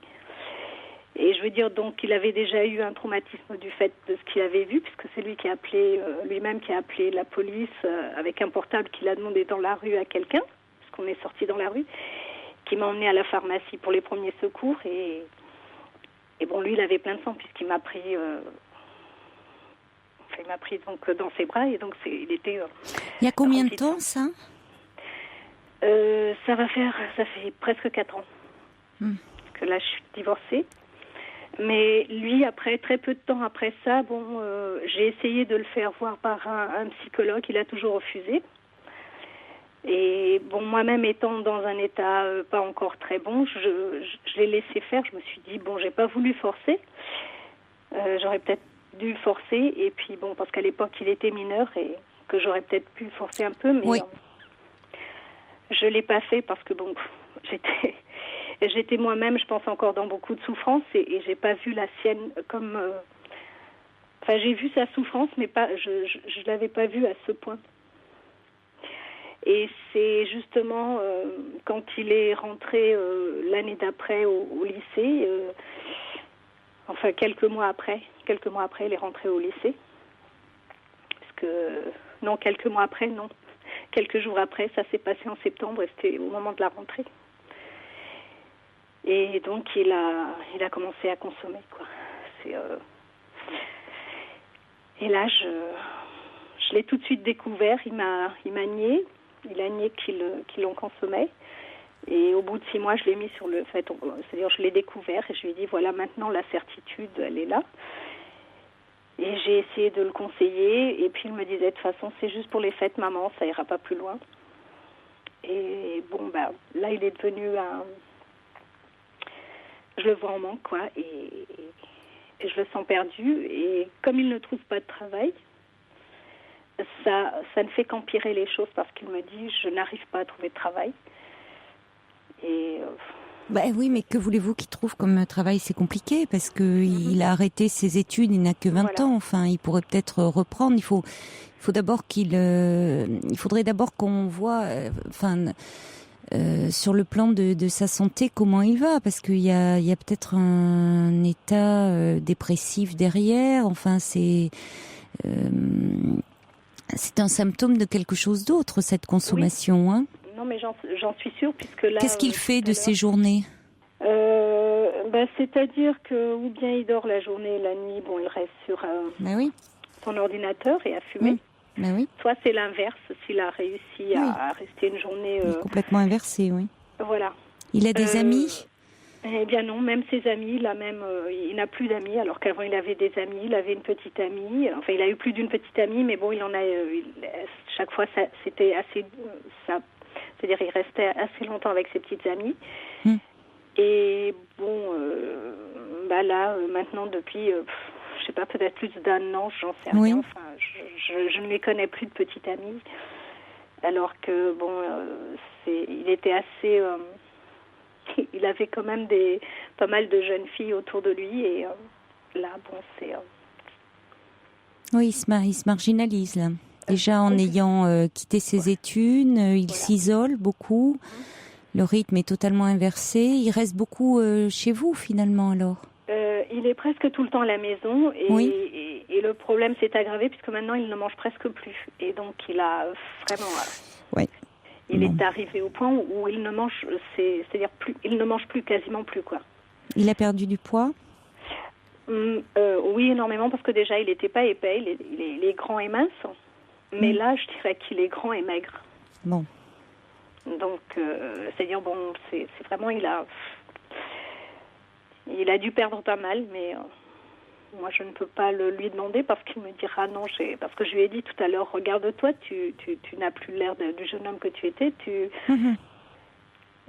Speaker 4: Et je veux dire, donc, il avait déjà eu un traumatisme du fait de ce qu'il avait vu, puisque c'est lui qui a appelé, lui-même qui a appelé la police avec un portable qu'il a demandé dans la rue à quelqu'un, parce qu'on est sorti dans la rue, qui m'a emmenée à la pharmacie pour les premiers secours. Et bon, lui, il avait plein de sang puisqu'il m'a pris... il m'a pris donc dans ses bras et donc il était...
Speaker 1: Il y a combien de temps, ça ?
Speaker 4: Ça fait presque 4 ans que là, je suis divorcée. Mais lui, après, très peu de temps après ça, j'ai essayé de le faire voir par un psychologue. Il a toujours refusé. Et bon, moi-même étant dans un état pas encore très bon, je l'ai laissé faire. Je me suis dit, bon, j'ai pas voulu forcer. J'aurais peut-être dû forcer. Et puis bon, parce qu'à l'époque, il était mineur et que j'aurais peut-être pu forcer un peu, mais
Speaker 1: oui.
Speaker 4: Je l'ai pas fait parce que bon, j'étais moi-même, je pense, encore dans beaucoup de souffrance et j'ai pas vu la sienne comme... Enfin, j'ai vu sa souffrance, mais pas, je l'avais pas vue à ce point. Et c'est justement quand il est rentré l'année d'après au lycée, enfin quelques mois après, il est rentré au lycée. Quelques mois après, non. Quelques jours après, ça s'est passé en septembre et c'était au moment de la rentrée. Et donc il a commencé à consommer, quoi. Et là je l'ai tout de suite découvert. Il m'a nié. Il a nié qu'il en consommait. Et au bout de 6 mois, je l'ai mis sur le fait. C'est-à-dire, je l'ai découvert et je lui ai dit voilà, maintenant la certitude, elle est là. Et j'ai essayé de le conseiller. Et puis il me disait de toute façon, c'est juste pour les fêtes, maman, ça ira pas plus loin. Et bon, là, il est devenu je le vois en manque, quoi. Et je le sens perdu. Et comme il ne trouve pas de travail, ça ne fait qu'empirer les choses parce qu'il me dit je n'arrive pas à trouver de travail. Et
Speaker 1: oui, mais que voulez-vous qu'il trouve comme travail ? C'est compliqué parce que il a arrêté ses études, il n'a que 20 ans. Enfin, il pourrait peut-être reprendre. Il faut d'abord il faudrait d'abord qu'on voit, sur le plan de sa santé, comment il va, parce qu'il y a peut-être un état dépressif derrière. Enfin, c'est un symptôme de quelque chose d'autre, cette consommation,
Speaker 4: oui.
Speaker 1: Hein.
Speaker 4: Non, mais j'en suis sûre, puisque là...
Speaker 1: Qu'est-ce qu'il fait de ces journées ?
Speaker 4: C'est-à-dire que ou bien il dort la journée et la nuit, il reste sur son ordinateur et à fumer.
Speaker 1: Oui.
Speaker 4: Soit c'est l'inverse, s'il a réussi à rester une journée...
Speaker 1: Il est complètement inversé, oui.
Speaker 4: Voilà.
Speaker 1: Il a des amis ?
Speaker 4: Eh bien non, même ses amis, il n'a plus d'amis, alors qu'avant il avait des amis, il avait une petite amie, enfin il a eu plus d'une petite amie, mais bon, il en a, chaque fois c'était assez, c'est-à-dire il restait assez longtemps avec ses petites amies. Et bon, là, maintenant depuis, je sais pas, peut-être plus d'1 an, j'en sais rien, enfin, je ne les connais plus de petites amies, alors que il était assez... il avait quand même pas mal de jeunes filles autour de lui et là, c'est...
Speaker 1: Oui, il se marginalise, là. Déjà, en ayant quitté ses études, il s'isole beaucoup. Le rythme est totalement inversé. Il reste beaucoup chez vous, finalement, alors ?
Speaker 4: Il est presque tout le temps à la maison et le problème s'est aggravé puisque maintenant, il ne mange presque plus. Et donc, il a vraiment... Il est arrivé au point où il ne mange, c'est-à-dire il ne mange plus, quasiment plus, quoi.
Speaker 1: Il a perdu du poids ?
Speaker 4: Oui, énormément, parce que déjà, il n'était pas épais, il est grand et mince. Mais là, je dirais qu'il est grand et maigre.
Speaker 1: Bon.
Speaker 4: Donc, c'est-à-dire, c'est vraiment, il a dû perdre pas mal, mais... moi, je ne peux pas lui demander parce qu'il me dira non. Parce que je lui ai dit tout à l'heure, regarde-toi, tu n'as plus l'air du jeune homme que tu étais.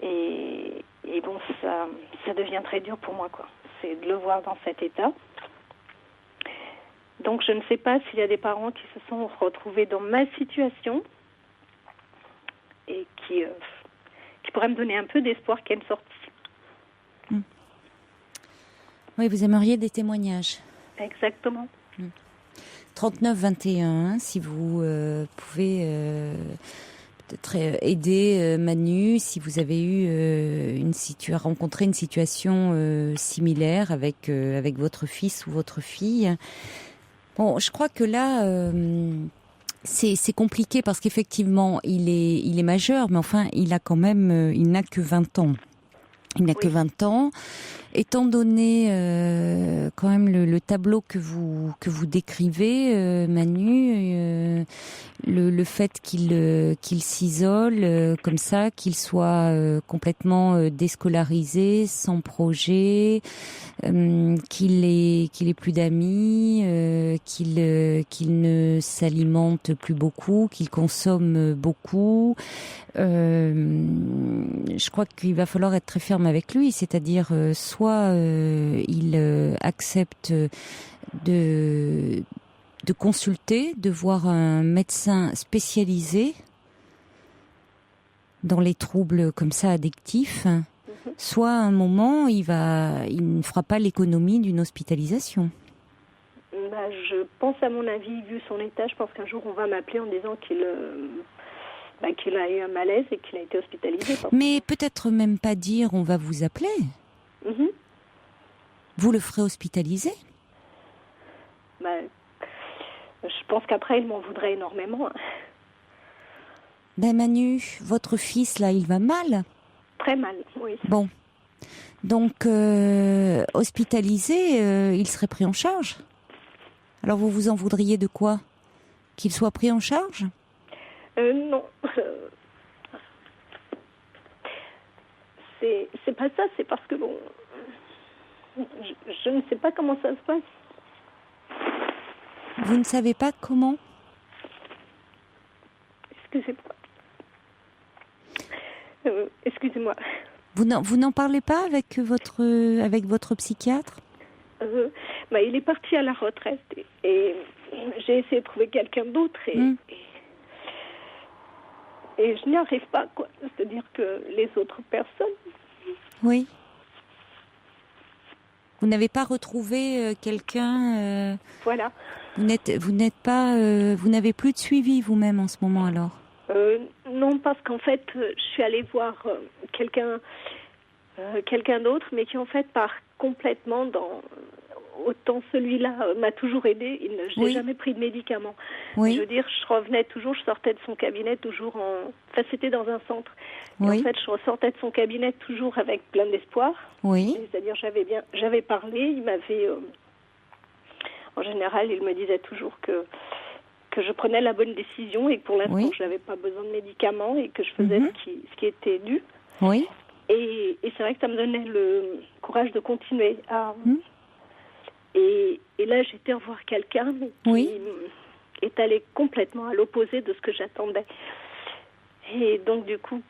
Speaker 4: Et bon, ça devient très dur pour moi, quoi. C'est de le voir dans cet état. Donc, je ne sais pas s'il y a des parents qui se sont retrouvés dans ma situation et qui pourraient me donner un peu d'espoir qu'il y ait une sortie.
Speaker 1: Oui, vous aimeriez des témoignages.
Speaker 4: Exactement.
Speaker 1: 39 21, si vous pouvez peut-être aider Manu, si vous avez eu rencontré une situation similaire avec votre fils ou votre fille. Bon, je crois que là c'est compliqué parce qu'effectivement il est majeur, mais enfin il n'a que 20 ans. Il n'a que 20 ans. Étant donné quand même le tableau que vous décrivez, Manu, le fait qu'il s'isole comme ça, qu'il soit complètement déscolarisé, sans projet, qu'il ait plus d'amis, qu'il ne s'alimente plus beaucoup, qu'il consomme beaucoup. Je crois qu'il va falloir être très ferme avec lui, c'est-à-dire soit il accepte de consulter, de voir un médecin spécialisé dans les troubles comme ça addictifs, soit à un moment il ne fera pas l'économie d'une hospitalisation.
Speaker 4: Je pense, à mon avis, vu son état, je pense qu'un jour on va m'appeler en disant qu'il a eu un malaise et qu'il a été hospitalisé.
Speaker 1: Mais peut-être même pas dire on va vous appeler. Vous le ferez hospitaliser.
Speaker 4: Je pense qu'après il m'en voudrait énormément.
Speaker 1: Manu, votre fils là, il va mal.
Speaker 4: Très mal, oui.
Speaker 1: Bon, donc hospitalisé, il serait pris en charge. Alors vous vous en voudriez de quoi? Qu'il soit pris en charge?
Speaker 4: Non. C'est pas ça, c'est parce que bon, je ne sais pas comment ça se passe.
Speaker 1: Vous ne savez pas comment?
Speaker 4: Excusez-moi. Excusez-moi.
Speaker 1: Vous n'en parlez pas avec votre psychiatre?
Speaker 4: Il est parti à la retraite et j'ai essayé de trouver quelqu'un d'autre et je n'y arrive pas, quoi. C'est-à-dire que les autres personnes...
Speaker 1: Oui. Vous n'avez pas retrouvé quelqu'un...
Speaker 4: Voilà.
Speaker 1: Vous n'avez plus de suivi vous-même en ce moment alors?
Speaker 4: Non, parce qu'en fait, je suis allée voir quelqu'un d'autre, mais qui en fait part complètement dans... Autant celui-là m'a toujours aidée, je n'ai jamais pris de médicaments.
Speaker 1: Oui.
Speaker 4: Je veux dire, je revenais toujours, je sortais de son cabinet toujours Enfin, c'était dans un centre. Et en fait, je ressortais de son cabinet toujours avec plein d'espoir.
Speaker 1: Oui.
Speaker 4: C'est-à-dire, j'avais parlé, il m'avait... en général, il me disait toujours que je prenais la bonne décision et que pour l'instant, je n'avais pas besoin de médicaments et que je faisais ce qui était dû.
Speaker 1: Oui.
Speaker 4: Et c'est vrai que ça me donnait le courage de continuer à... Et là, j'étais revoir quelqu'un qui est allé complètement à l'opposé de ce que j'attendais. Et donc, du coup...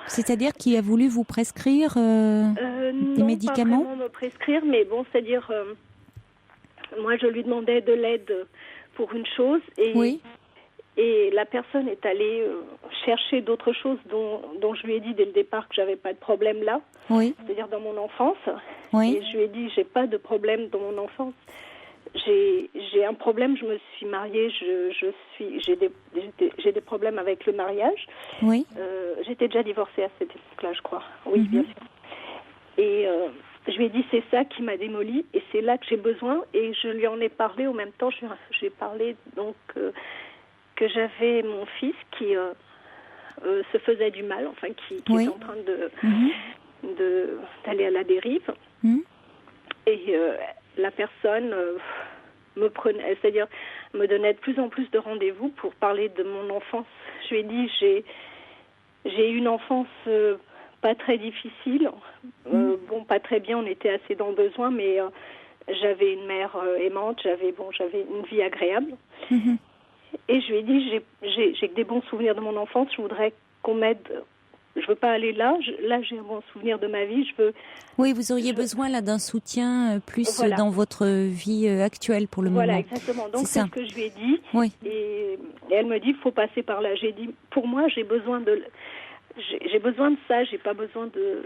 Speaker 1: C'est-à-dire qu'il a voulu vous prescrire des médicaments?
Speaker 4: Non, pas vraiment me prescrire, mais bon, c'est-à-dire... moi, je lui demandais de l'aide pour une chose et la personne est allée chercher d'autres choses dont je lui ai dit dès le départ que j'avais pas de problème là, c'est-à-dire dans mon enfance. Et je lui ai dit j'ai pas de problème dans mon enfance. J'ai un problème, je me suis mariée, j'ai des problèmes avec le mariage. J'étais déjà divorcée à cette époque-là, je crois. Oui, bien sûr. Et je lui ai dit c'est ça qui m'a démolie et c'est là que j'ai besoin. Et je lui en ai parlé en même temps. J'ai parlé donc que j'avais mon fils qui se faisait du mal, enfin qui est en train d'aller à la dérive. Et la personne me prenait, c'est-à-dire me donnait de plus en plus de rendez-vous pour parler de mon enfance. Je lui ai dit j'ai eu une enfance pas très difficile, bon pas très bien, on était assez dans le besoin, mais j'avais une mère aimante, j'avais une vie agréable. Et je lui ai dit j'ai que des bons souvenirs de mon enfance, je voudrais qu'on m'aide. Je veux pas aller là. Là, j'ai un bon souvenir de ma vie.
Speaker 1: Oui, vous auriez besoin là d'un soutien plus dans votre vie actuelle pour le moment.
Speaker 4: Voilà, exactement. Donc c'est ce que je lui ai dit. Et elle me dit, il faut passer par là. J'ai dit, pour moi, j'ai besoin de ça. J'ai pas besoin de.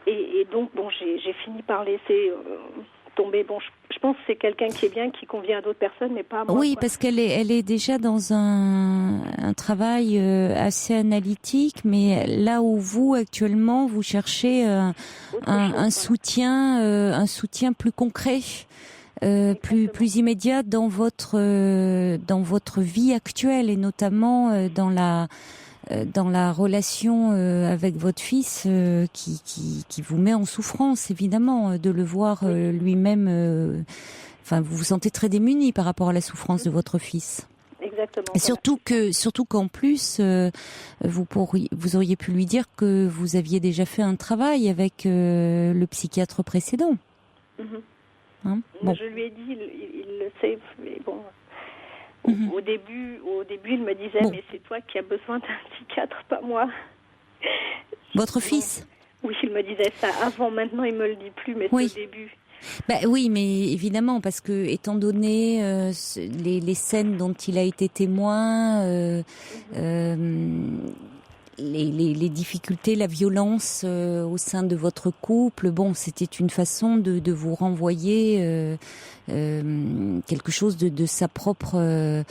Speaker 4: Et donc bon, j'ai fini par laisser tomber. Bon, je pense que c'est quelqu'un qui est bien, qui convient à d'autres personnes, mais pas à moi.
Speaker 1: Oui, parce qu'elle est déjà dans un travail assez analytique, mais là où vous actuellement vous cherchez un soutien plus concret, plus immédiat dans votre vie actuelle et notamment dans dans la relation avec votre fils qui vous met en souffrance, évidemment, de le voir lui-même. Enfin, vous vous sentez très démunie par rapport à la souffrance de votre fils.
Speaker 4: Exactement.
Speaker 1: Et surtout qu'en plus, vous auriez pu lui dire que vous aviez déjà fait un travail avec le psychiatre précédent. Hein, bon.
Speaker 4: Je lui ai dit, il le sait, mais bon. Au début, il me disait, mais c'est toi qui as besoin d'un psychiatre, pas moi.
Speaker 1: Votre fils ?
Speaker 4: Oui, il me disait ça avant. Maintenant, il me le dit plus, mais c'est au début.
Speaker 1: Oui, mais évidemment, parce que étant donné les scènes dont il a été témoin, les difficultés, la violence au sein de votre couple, bon, c'était une façon de vous renvoyer quelque chose de sa propre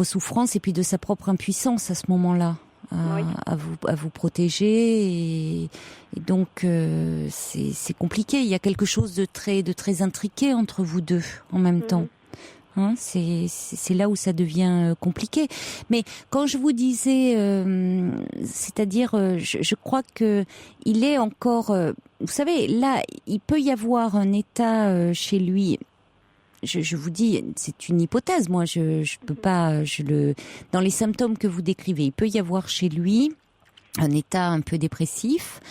Speaker 1: souffrance et puis de sa propre impuissance à ce moment-là. À vous protéger et donc c'est compliqué. Il y a quelque chose de très intriqué entre vous deux en même temps. Hein, c'est là où ça devient compliqué. Mais quand je vous disais, c'est-à-dire, je crois que il est encore. Vous savez, là, il peut y avoir un état chez lui. Je vous dis, c'est une hypothèse. Moi, je peux pas. Dans les symptômes que vous décrivez, il peut y avoir chez lui un état un peu dépressif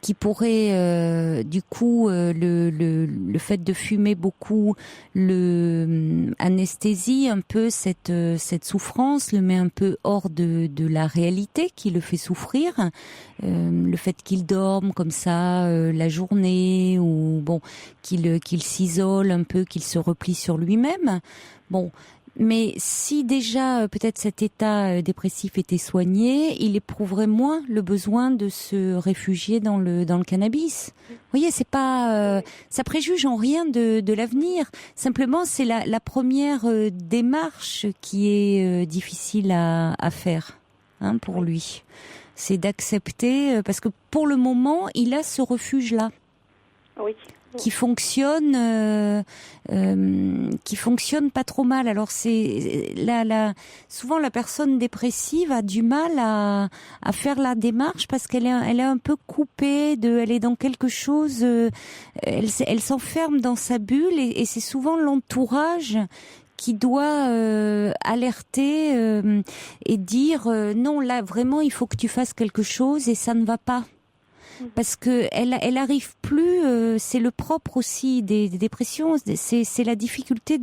Speaker 1: qui pourrait, du coup, le fait de fumer beaucoup, anesthésie un peu cette souffrance, le met un peu hors de la réalité qui le fait souffrir. Le fait qu'il dorme comme ça la journée ou bon qu'il s'isole un peu, qu'il se replie sur lui-même. Bon. Mais si déjà peut-être cet état dépressif était soigné, il éprouverait moins le besoin de se réfugier dans le cannabis. Vous voyez, c'est pas ça préjuge en rien de l'avenir. Simplement, c'est la première démarche qui est difficile à faire pour lui. C'est d'accepter parce que pour le moment, il a ce refuge là.
Speaker 4: Oui.
Speaker 1: Qui fonctionne pas trop mal. Alors c'est souvent la personne dépressive a du mal à faire la démarche parce qu'elle est un peu coupée elle est dans quelque chose, elle s'enferme dans sa bulle et c'est souvent l'entourage qui doit alerter et dire non, là vraiment il faut que tu fasses quelque chose et ça ne va pas. Parce que elle arrive plus, c'est le propre aussi des dépressions, c'est la difficulté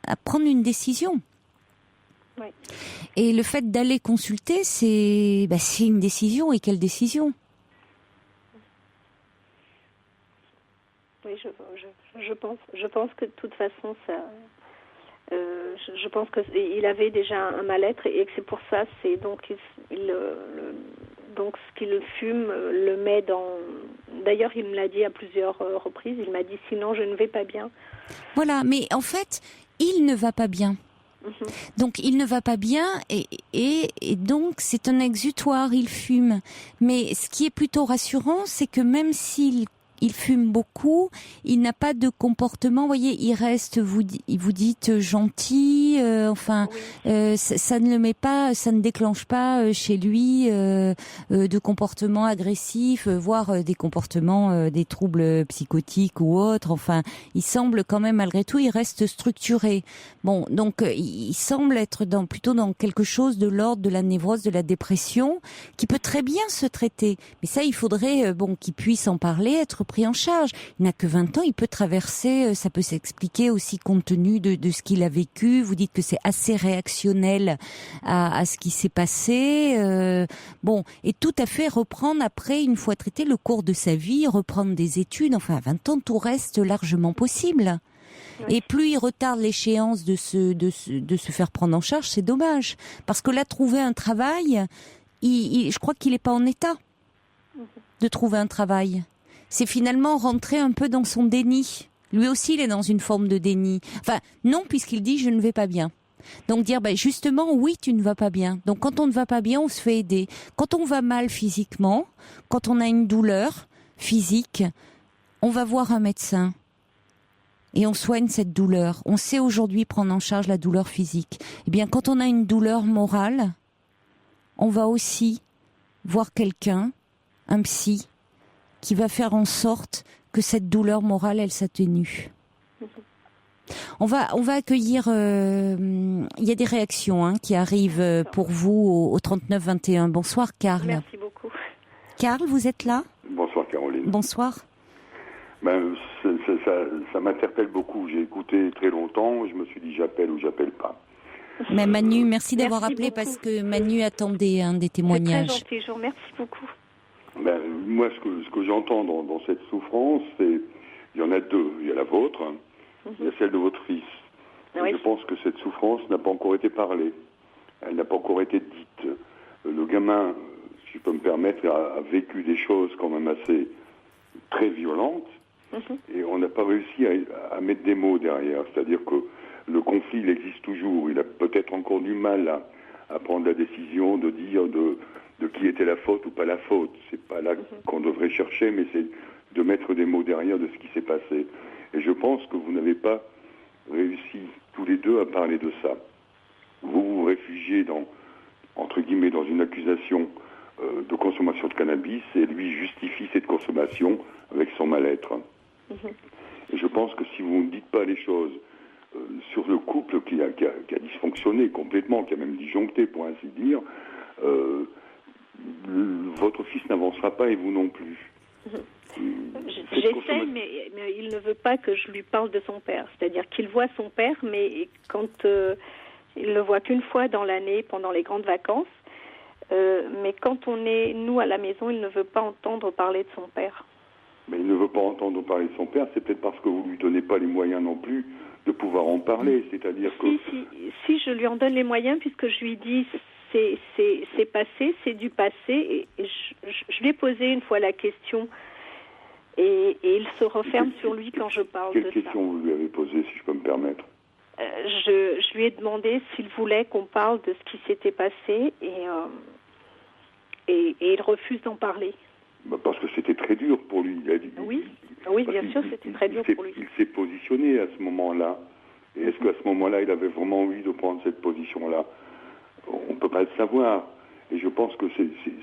Speaker 1: à prendre une décision. Oui. Et le fait d'aller consulter, c'est une décision. Et quelle décision ?
Speaker 4: Oui, je pense que de toute façon ça. Je pense que il avait déjà un mal-être et que c'est pour ça, c'est donc donc ce qu'il fume le met dans. D'ailleurs, il me l'a dit à plusieurs reprises. Il m'a dit sinon je ne vais pas bien.
Speaker 1: Voilà, mais en fait, il ne va pas bien. Donc il ne va pas bien et donc c'est un exutoire. Il fume. Mais ce qui est plutôt rassurant, c'est que même s'il fume beaucoup, il n'a pas de comportement, vous voyez, il reste, vous dites gentil, ça ne le met pas, ça ne déclenche pas chez lui de comportements agressifs, voire des comportements, des troubles psychotiques ou autres. Enfin, il semble quand même, malgré tout, il reste structuré. Bon, donc il semble être plutôt dans quelque chose de l'ordre de la névrose, de la dépression, qui peut très bien se traiter. Mais ça, il faudrait, qu'il puisse en parler, être pris en charge. Il n'a que 20 ans, il peut traverser, ça peut s'expliquer aussi compte tenu de ce qu'il a vécu. Vous dites que c'est assez réactionnel à ce qui s'est passé. Et tout à fait reprendre après, une fois traité, le cours de sa vie, reprendre des études. Enfin, à 20 ans, tout reste largement possible. Oui. Et plus il retarde l'échéance de se faire prendre en charge, c'est dommage. Parce que là, trouver un travail, je crois qu'il n'est pas en état de trouver un travail. C'est finalement rentrer un peu dans son déni. Lui aussi, il est dans une forme de déni. Enfin, non, puisqu'il dit « je ne vais pas bien ». Donc dire justement, oui, tu ne vas pas bien. Donc quand on ne va pas bien, on se fait aider. Quand on va mal physiquement, quand on a une douleur physique, on va voir un médecin. Et on soigne cette douleur. On sait aujourd'hui prendre en charge la douleur physique. Eh bien, quand on a une douleur morale, on va aussi voir quelqu'un, un psy, qui va faire en sorte que cette douleur morale, elle s'atténue. On va accueillir. Il y a des réactions qui arrivent pour vous au 39 21. Bonsoir, Karl.
Speaker 4: Merci beaucoup.
Speaker 1: Karl, vous êtes là ?
Speaker 5: Bonsoir, Caroline.
Speaker 1: Bonsoir.
Speaker 5: Ça m'interpelle beaucoup. J'ai écouté très longtemps. Je me suis dit j'appelle ou j'appelle pas.
Speaker 1: Mais Manu, merci d'avoir
Speaker 4: Merci
Speaker 1: appelé
Speaker 4: beaucoup.
Speaker 1: parce que Manu attendait des témoignages.
Speaker 4: C'est très gentil, je vous remercie beaucoup.
Speaker 5: Moi, ce que j'entends dans cette souffrance, c'est il y en a deux. Il y a la vôtre, il y a celle de votre fils.
Speaker 4: Oui.
Speaker 5: Je pense que cette souffrance n'a pas encore été parlée. Elle n'a pas encore été dite. Le gamin, si je peux me permettre, a vécu des choses quand même assez très violentes. Et on n'a pas réussi à mettre des mots derrière. C'est-à-dire que le conflit, il existe toujours. Il a peut-être encore du mal à prendre la décision de dire de qui était la faute ou pas la faute. C'est pas là qu'on devrait chercher, mais c'est de mettre des mots derrière de ce qui s'est passé. Et je pense que vous n'avez pas réussi tous les deux à parler de ça. Vous vous réfugiez entre guillemets, dans une accusation de consommation de cannabis, et lui justifie cette consommation avec son mal-être. Et je pense que si vous ne dites pas les choses sur le couple qui a dysfonctionné complètement, qui a même disjoncté pour ainsi dire, votre fils n'avancera pas et vous non plus.
Speaker 4: J'essaie, mais il ne veut pas que je lui parle de son père. C'est-à-dire qu'il voit son père, mais quand il le voit qu'une fois dans l'année, pendant les grandes vacances. Mais quand on est, nous, à la maison, il ne veut pas entendre parler de son père.
Speaker 5: Mais il ne veut pas entendre parler de son père, c'est peut-être parce que vous ne lui donnez pas les moyens non plus de pouvoir en parler. C'est-à-dire que...
Speaker 4: Si, je lui en donne les moyens, puisque je lui dis c'est passé, c'est du passé. Et je lui ai posé une fois la question et il se referme sur lui quand je parle de ça.
Speaker 5: Quelle question vous lui avez posée, si je peux me permettre ?
Speaker 4: Je lui ai demandé s'il voulait qu'on parle de ce qui s'était passé et il refuse d'en parler.
Speaker 5: Parce que c'était très dur pour lui.
Speaker 4: Oui, bien sûr, c'était très dur pour lui.
Speaker 5: Il s'est positionné à ce moment-là. Et est-ce qu'à ce moment-là, il avait vraiment envie de prendre cette position-là ? On ne peut pas le savoir. Et je pense que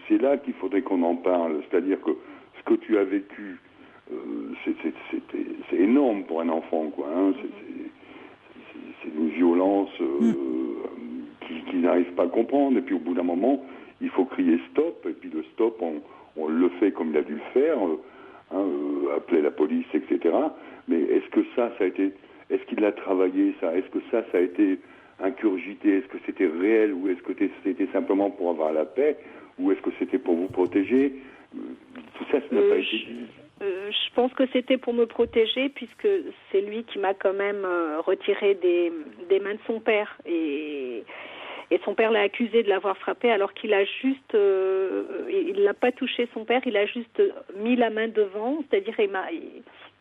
Speaker 5: c'est là qu'il faudrait qu'on en parle. C'est-à-dire que ce que tu as vécu, c'est énorme pour un enfant, quoi. C'est une violence qu'il n'arrive pas à comprendre. Et puis au bout d'un moment, il faut crier stop. Et puis le stop, on le fait comme il a dû le faire, appeler la police, etc. Mais est-ce que ça a été... Est-ce qu'il l'a travaillé, ça ? Est-ce que ça a été incurgité ? Est-ce que c'était réel ou est-ce que c'était simplement pour avoir la paix ? Ou est-ce que c'était pour vous protéger ? Tout ça, ça n'a pas été dit.
Speaker 4: Je pense que c'était pour me protéger puisque c'est lui qui m'a quand même retiré des mains de son père. Et son père l'a accusé de l'avoir frappé alors qu'il a juste... il l'a pas touché son père, il a juste mis la main devant. C'est-à-dire,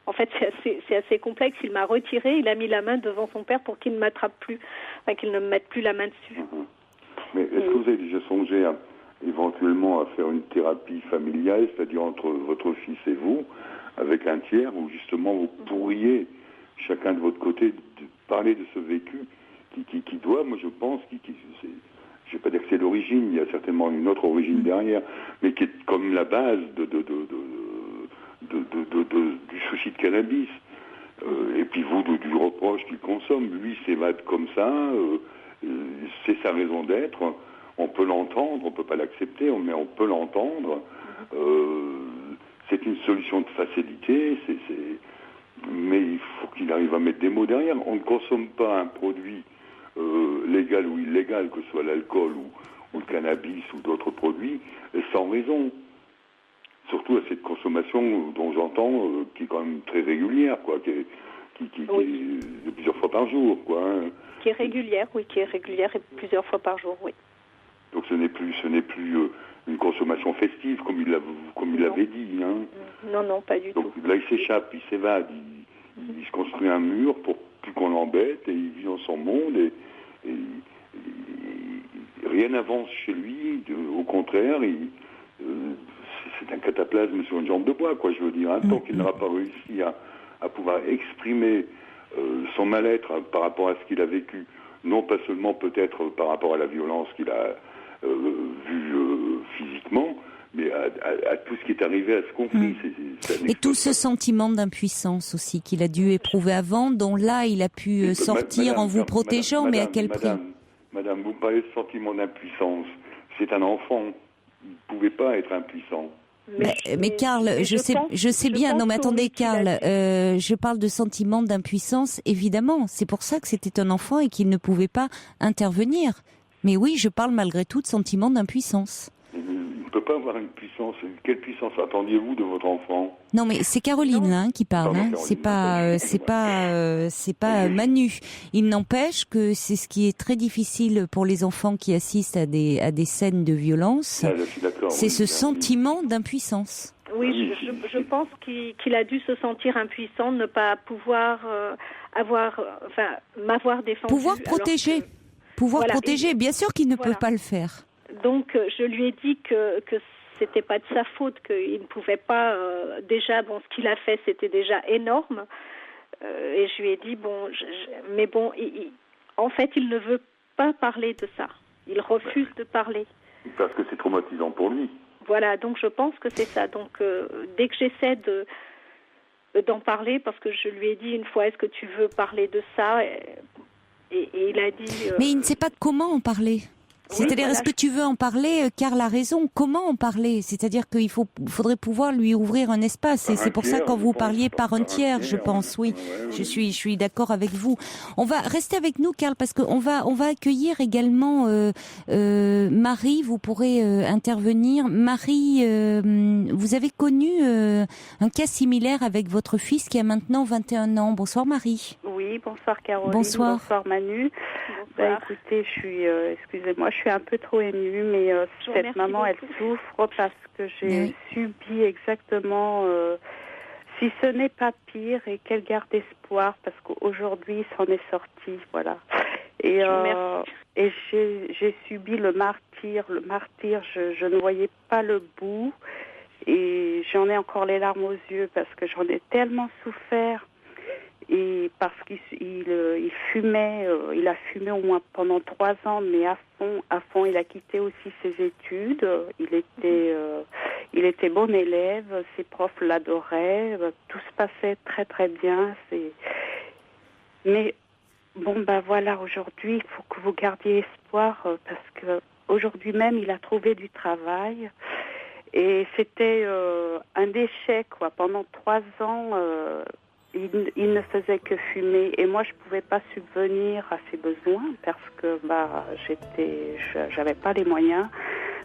Speaker 4: en fait, c'est assez complexe. Il m'a retiré, il a mis la main devant son père pour qu'il ne m'attrape plus, qu'il ne me mette plus la main dessus.
Speaker 5: Mais est-ce que vous avez déjà songé éventuellement à faire une thérapie familiale, c'est-à-dire entre votre fils et vous, avec un tiers, où justement vous pourriez, chacun de votre côté, parler de ce vécu qui doit, moi je pense, je ne vais pas dire que c'est l'origine, il y a certainement une autre origine derrière, mais qui est comme la base du souci de cannabis. Et puis vous, du reproche qu'il consomme, lui s'évade comme ça, c'est sa raison d'être, on peut l'entendre, on ne peut pas l'accepter, mais on peut l'entendre. C'est une solution de facilité, mais il faut qu'il arrive à mettre des mots derrière. On ne consomme pas un produit légal ou illégal, que ce soit l'alcool ou le cannabis ou d'autres produits, sans raison. Surtout à cette consommation dont j'entends, qui est quand même très régulière, quoi, qui est de plusieurs fois par jour, quoi.
Speaker 4: Qui est régulière, oui, qui est régulière et plusieurs fois par jour, oui.
Speaker 5: Donc ce n'est plus une consommation festive comme il l'avait dit. Hein.
Speaker 4: Non, pas du tout.
Speaker 5: Donc là, il s'échappe, il s'évade, il se construit un mur pour plus qu'on l'embête et il vit dans son monde et rien n'avance chez lui. Au contraire, c'est un cataplasme sur une jambe de bois, quoi. Je veux dire, tant qu'il n'aura pas réussi à pouvoir exprimer son mal-être par rapport à ce qu'il a vécu, non pas seulement peut-être par rapport à la violence qu'il a vu physiquement, mais à tout ce qui est arrivé à ce conflit.
Speaker 1: Et tout ce sentiment d'impuissance aussi qu'il a dû éprouver avant, dont là il a pu sortir en vous protégeant, mais à quel prix?
Speaker 5: Madame, vous me parlez de sentiment d'impuissance. C'est un enfant. Il ne pouvait pas être impuissant.
Speaker 1: Mais Karl, je sais bien. Non, mais attendez, Karl, je parle de sentiment d'impuissance, évidemment. C'est pour ça que c'était un enfant et qu'il ne pouvait pas intervenir. Mais oui, je parle malgré tout de sentiment d'impuissance.
Speaker 5: Il ne peut pas avoir une puissance. Quelle puissance attendiez-vous de votre enfant?
Speaker 1: Non, mais c'est Caroline qui parle.
Speaker 5: Pardon,
Speaker 1: C'est pas Manu. Il n'empêche que c'est ce qui est très difficile pour les enfants qui assistent à des scènes de violence.
Speaker 5: Ah, je suis d'accord,
Speaker 1: c'est ce sentiment d'impuissance.
Speaker 4: Oui, je pense qu'il a dû se sentir impuissant, ne pas pouvoir m'avoir défendu.
Speaker 1: Pouvoir protéger. Protéger. Bien sûr qu'il ne peut pas le faire.
Speaker 4: Donc, je lui ai dit que c'était pas de sa faute, qu'il ne pouvait pas. Déjà, ce qu'il a fait, c'était déjà énorme. Et je lui ai dit en fait, il ne veut pas parler de ça. Il refuse de parler.
Speaker 5: Parce que c'est traumatisant pour lui.
Speaker 4: Voilà, donc je pense que c'est ça. Donc, dès que j'essaie d'en parler, parce que je lui ai dit une fois, est-ce que tu veux parler de ça? Et il a dit...
Speaker 1: Mais il ne sait pas comment en parler. C'est-à-dire, est-ce que tu veux en parler? Karl a raison. Comment en parler? C'est-à-dire qu'il faudrait pouvoir lui ouvrir un espace. Et c'est pour ça, quand vous parliez par un tiers, je pense, oui. Je suis d'accord avec vous. On va rester avec nous, Karl, parce qu'on va accueillir également Marie. Vous pourrez intervenir. Marie, vous avez connu un cas similaire avec votre fils qui a maintenant 21 ans. Bonsoir, Marie.
Speaker 6: Oui, bonsoir Caroline.
Speaker 1: Bonsoir.
Speaker 6: Bonsoir Manu. Écoutez, excusez-moi, je suis un peu trop émue, mais cette maman, elle souffre parce que j'ai subi exactement, si ce n'est pas pire, et qu'elle garde espoir, parce qu'aujourd'hui, il s'en est sorti, voilà. Et j'ai subi le martyre, je ne voyais pas le bout, et j'en ai encore les larmes aux yeux, parce que j'en ai tellement souffert. Et parce qu'il fumait, il a fumé au moins pendant 3 ans, mais à fond. Il a quitté aussi ses études. Il était bon élève, ses profs l'adoraient, tout se passait très très bien. Mais voilà, aujourd'hui, il faut que vous gardiez espoir parce que aujourd'hui même, il a trouvé du travail. Et c'était un échec, quoi. Pendant 3 ans. Il ne faisait que fumer et moi je pouvais pas subvenir à ses besoins parce que j'avais pas les moyens.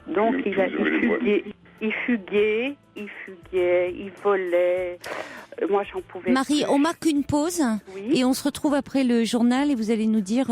Speaker 6: Donc il fuguait, il volait. Moi j'en pouvais
Speaker 1: Marie,
Speaker 6: plus.
Speaker 1: on marque une pause et on se retrouve après le journal et vous allez nous dire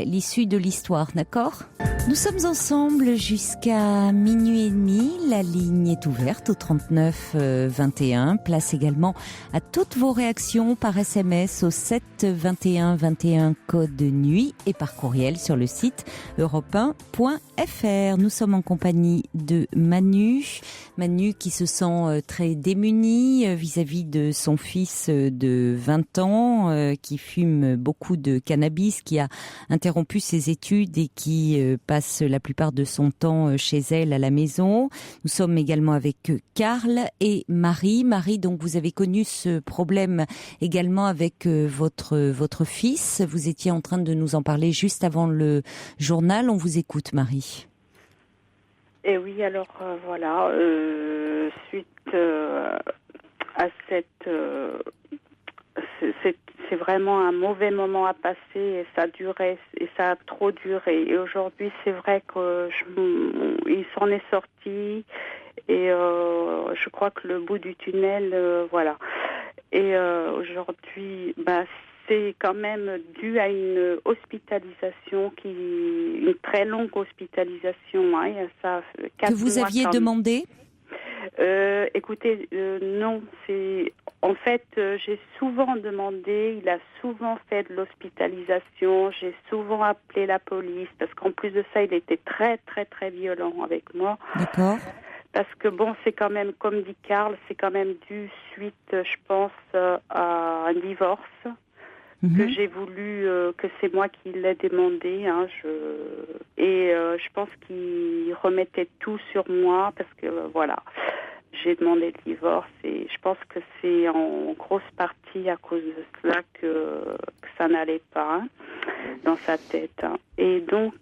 Speaker 1: l'issue de l'histoire, d'accord? Nous sommes ensemble jusqu'à minuit et demi. La ligne est ouverte au 39 21. Place également à toutes vos réactions par SMS au 7 21 21 code nuit et par courriel sur le site europe1.fr. Nous sommes en compagnie de Manu qui se sent très démuni vis-à-vis de son fils de 20 ans qui fume beaucoup de cannabis, qui a interrompu ses études et qui passe la plupart de son temps chez elle à la maison. Nous sommes également avec Karl et Marie. Marie, donc vous avez connu ce problème également avec votre fils. Vous étiez en train de nous en parler juste avant le journal. On vous écoute, Marie.
Speaker 6: Et oui, alors voilà, suite à c'est vraiment un mauvais moment à passer et ça durait et ça a trop duré. Et aujourd'hui, c'est vrai qu'il s'en est sorti et je crois que le bout du tunnel, voilà. Et aujourd'hui, c'est quand même dû à une hospitalisation une très longue hospitalisation. Hein, ça,
Speaker 1: que vous aviez demandé?
Speaker 6: Écoutez, non, en fait, j'ai souvent demandé, il a souvent fait de l'hospitalisation, j'ai souvent appelé la police, parce qu'en plus de ça, il était très, très, très violent avec moi.
Speaker 1: D'accord.
Speaker 6: Parce que c'est quand même, comme dit Karl, c'est quand même dû suite, je pense, à un divorce. que j'ai voulu, que c'est moi qui l'ai demandé. Hein, je pense qu'il remettait tout sur moi parce que voilà, j'ai demandé le divorce et je pense que c'est en grosse partie à cause de cela que ça n'allait pas hein, dans sa tête. Hein. Et donc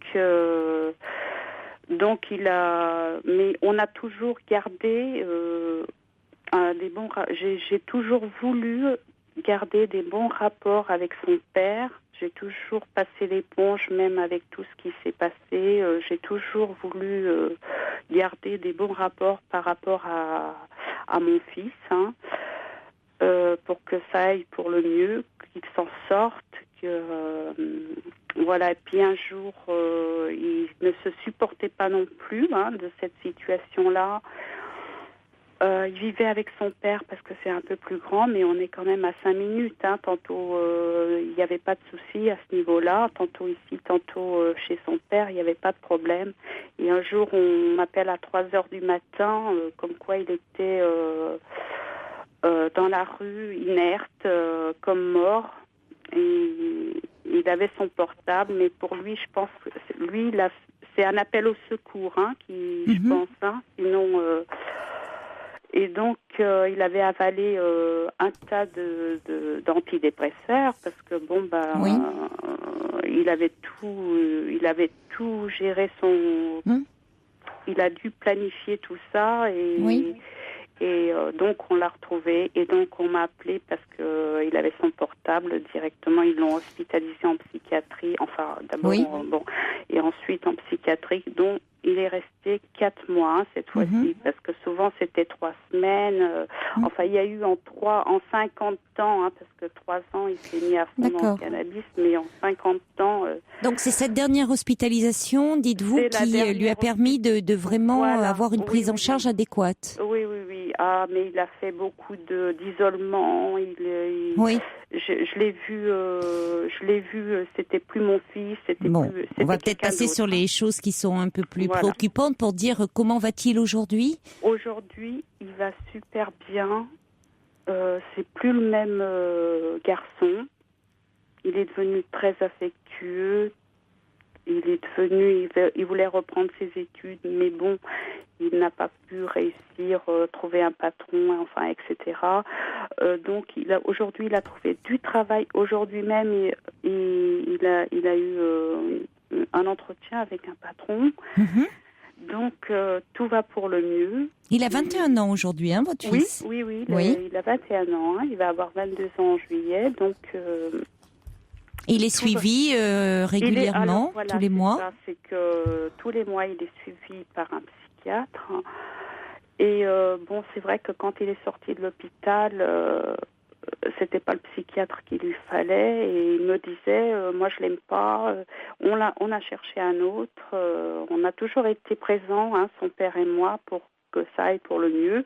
Speaker 6: mais on a toujours gardé des bons. J'ai toujours voulu garder des bons rapports avec son père. J'ai toujours passé l'éponge, même avec tout ce qui s'est passé. J'ai toujours voulu garder des bons rapports par rapport à mon fils, hein, pour que ça aille pour le mieux, qu'il s'en sorte, voilà. Et puis un jour, il ne se supportait pas non plus hein, de cette situation-là. Il vivait avec son père parce que c'est un peu plus grand, mais on est quand même à 5 minutes. Hein. Tantôt, il n'y avait pas de souci à ce niveau-là. Tantôt ici, tantôt chez son père, il n'y avait pas de problème. Et un jour, on m'appelle à 3 heures du matin, comme quoi il était dans la rue, inerte, comme mort. Et il avait son portable, mais pour lui, je pense que lui, c'est un appel au secours, hein, je pense. Hein. Sinon... Et donc, il avait avalé un tas d'antidépresseurs parce que il avait tout géré il a dû planifier tout ça et donc on l'a retrouvé et donc on m'a appelé parce que il avait son portable directement. Ils l'ont hospitalisé en psychiatrie, enfin d'abord et ensuite en psychiatrie, dont il est resté 4 mois cette fois-ci, parce que souvent c'était 3 semaines. Enfin, il y a eu en 50 ans, hein, parce que 3 ans, il s'est mis à fond dans le cannabis, mais en 50 ans...
Speaker 1: Donc c'est cette dernière hospitalisation, dites-vous, qui lui a permis de vraiment avoir une prise en charge adéquate.
Speaker 6: Oui. Ah, mais il a fait beaucoup d'isolement. Je l'ai vu, c'était plus mon fils, c'était
Speaker 1: on va peut-être passer sur les choses qui sont un peu plus préoccupantes pour dire comment va-t-il aujourd'hui ?
Speaker 6: Aujourd'hui, il va super bien. C'est plus le même garçon. Il est devenu très affectueux. Il voulait reprendre ses études, mais bon, il n'a pas pu réussir, trouver un patron, enfin, etc. Donc, aujourd'hui, il a trouvé du travail. Aujourd'hui même, il a eu un entretien avec un patron. Donc, tout va pour le mieux.
Speaker 1: Il a 21 ans aujourd'hui, hein, votre fils ?
Speaker 6: Oui. Il a 21 ans. Hein, il va avoir 22 ans en juillet. Donc...
Speaker 1: il est suivi régulièrement, tous les mois.
Speaker 6: C'est que tous les mois, il est suivi par un psychiatre. Et c'est vrai que quand il est sorti de l'hôpital, c'était pas le psychiatre qu'il lui fallait. Et il me disait, moi je l'aime pas. On a cherché un autre. On a toujours été présents, hein, son père et moi, pour que ça aille pour le mieux.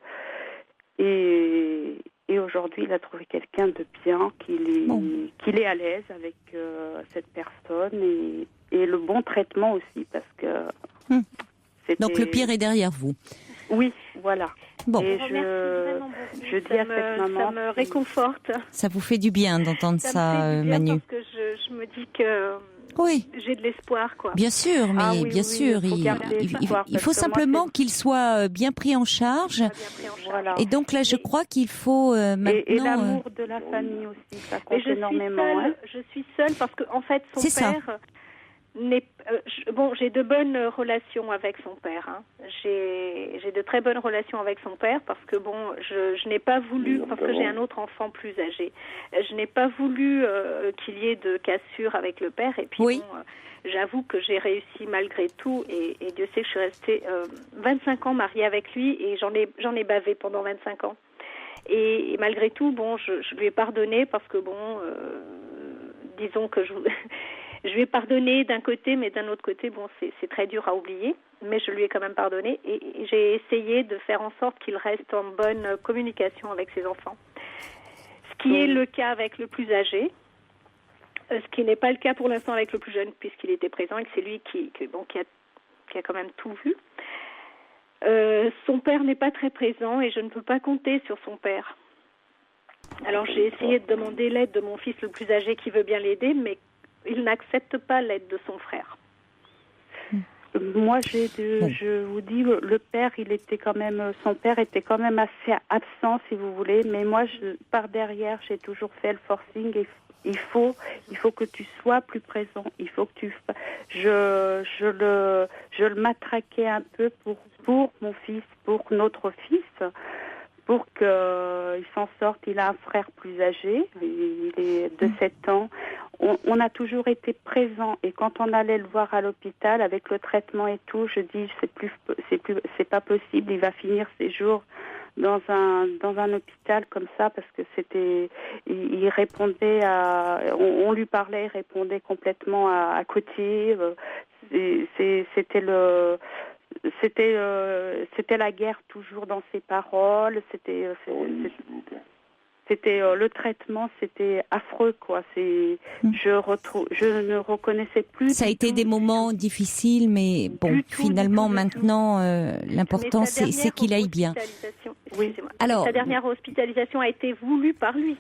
Speaker 6: Et aujourd'hui, il a trouvé quelqu'un de bien, qu'il est à l'aise avec cette personne et le bon traitement aussi, parce que...
Speaker 1: Donc le pire est derrière vous.
Speaker 6: Oui, voilà.
Speaker 1: Bon.
Speaker 6: Et je dis à cette maman...
Speaker 4: Ça me réconforte.
Speaker 1: Ça vous fait du bien d'entendre ça, Manu.
Speaker 4: Parce que je me dis que... j'ai de l'espoir, quoi.
Speaker 1: Bien sûr, mais bien sûr, il faut simplement qu'il soit bien pris en charge.
Speaker 6: Voilà.
Speaker 1: Et donc là, je crois qu'il faut maintenant...
Speaker 6: Et l'amour de la famille aussi, ça compte énormément.
Speaker 4: Je suis seule parce que, en fait, son père... j'ai de bonnes relations avec son père. Hein. J'ai de très bonnes relations avec son père parce que je n'ai pas voulu, parce que j'ai un autre enfant plus âgé, je n'ai pas voulu qu'il y ait de cassure avec le père. Et puis j'avoue que j'ai réussi malgré tout et Dieu sait que je suis restée 25 ans mariée avec lui et j'en ai bavé pendant 25 ans. Et malgré tout, je lui ai pardonné parce que disons que je lui ai pardonné d'un côté, mais d'un autre côté, c'est très dur à oublier. Mais je lui ai quand même pardonné et j'ai essayé de faire en sorte qu'il reste en bonne communication avec ses enfants. Ce qui est le cas avec le plus âgé, ce qui n'est pas le cas pour l'instant avec le plus jeune, puisqu'il était présent et que c'est lui qui a quand même tout vu. Son père n'est pas très présent et je ne peux pas compter sur son père. Alors j'ai essayé de demander l'aide de mon fils le plus âgé qui veut bien l'aider, mais il n'accepte pas l'aide de son frère.
Speaker 6: Moi, je vous dis, le père, son père était quand même assez absent, si vous voulez. Mais moi, par derrière, j'ai toujours fait le forcing. Et il faut que tu sois plus présent. Il faut que je le matraquais un peu pour mon fils, pour notre fils, pour qu'il s'en sorte. Il a un frère plus âgé, il est de 7 ans. On a toujours été présents, et quand on allait le voir à l'hôpital avec le traitement et tout, je dis c'est pas possible, il va finir ses jours dans un hôpital comme ça, parce que il répondait on lui parlait, il répondait complètement à côté. C'était la guerre toujours dans ses paroles. C'était le traitement, c'était affreux, quoi. Je ne reconnaissais plus.
Speaker 1: Ça a été des moments difficiles, mais bon, finalement, maintenant, l'important, c'est qu'il aille bien.
Speaker 4: Oui. Alors, sa dernière hospitalisation a été voulue par lui.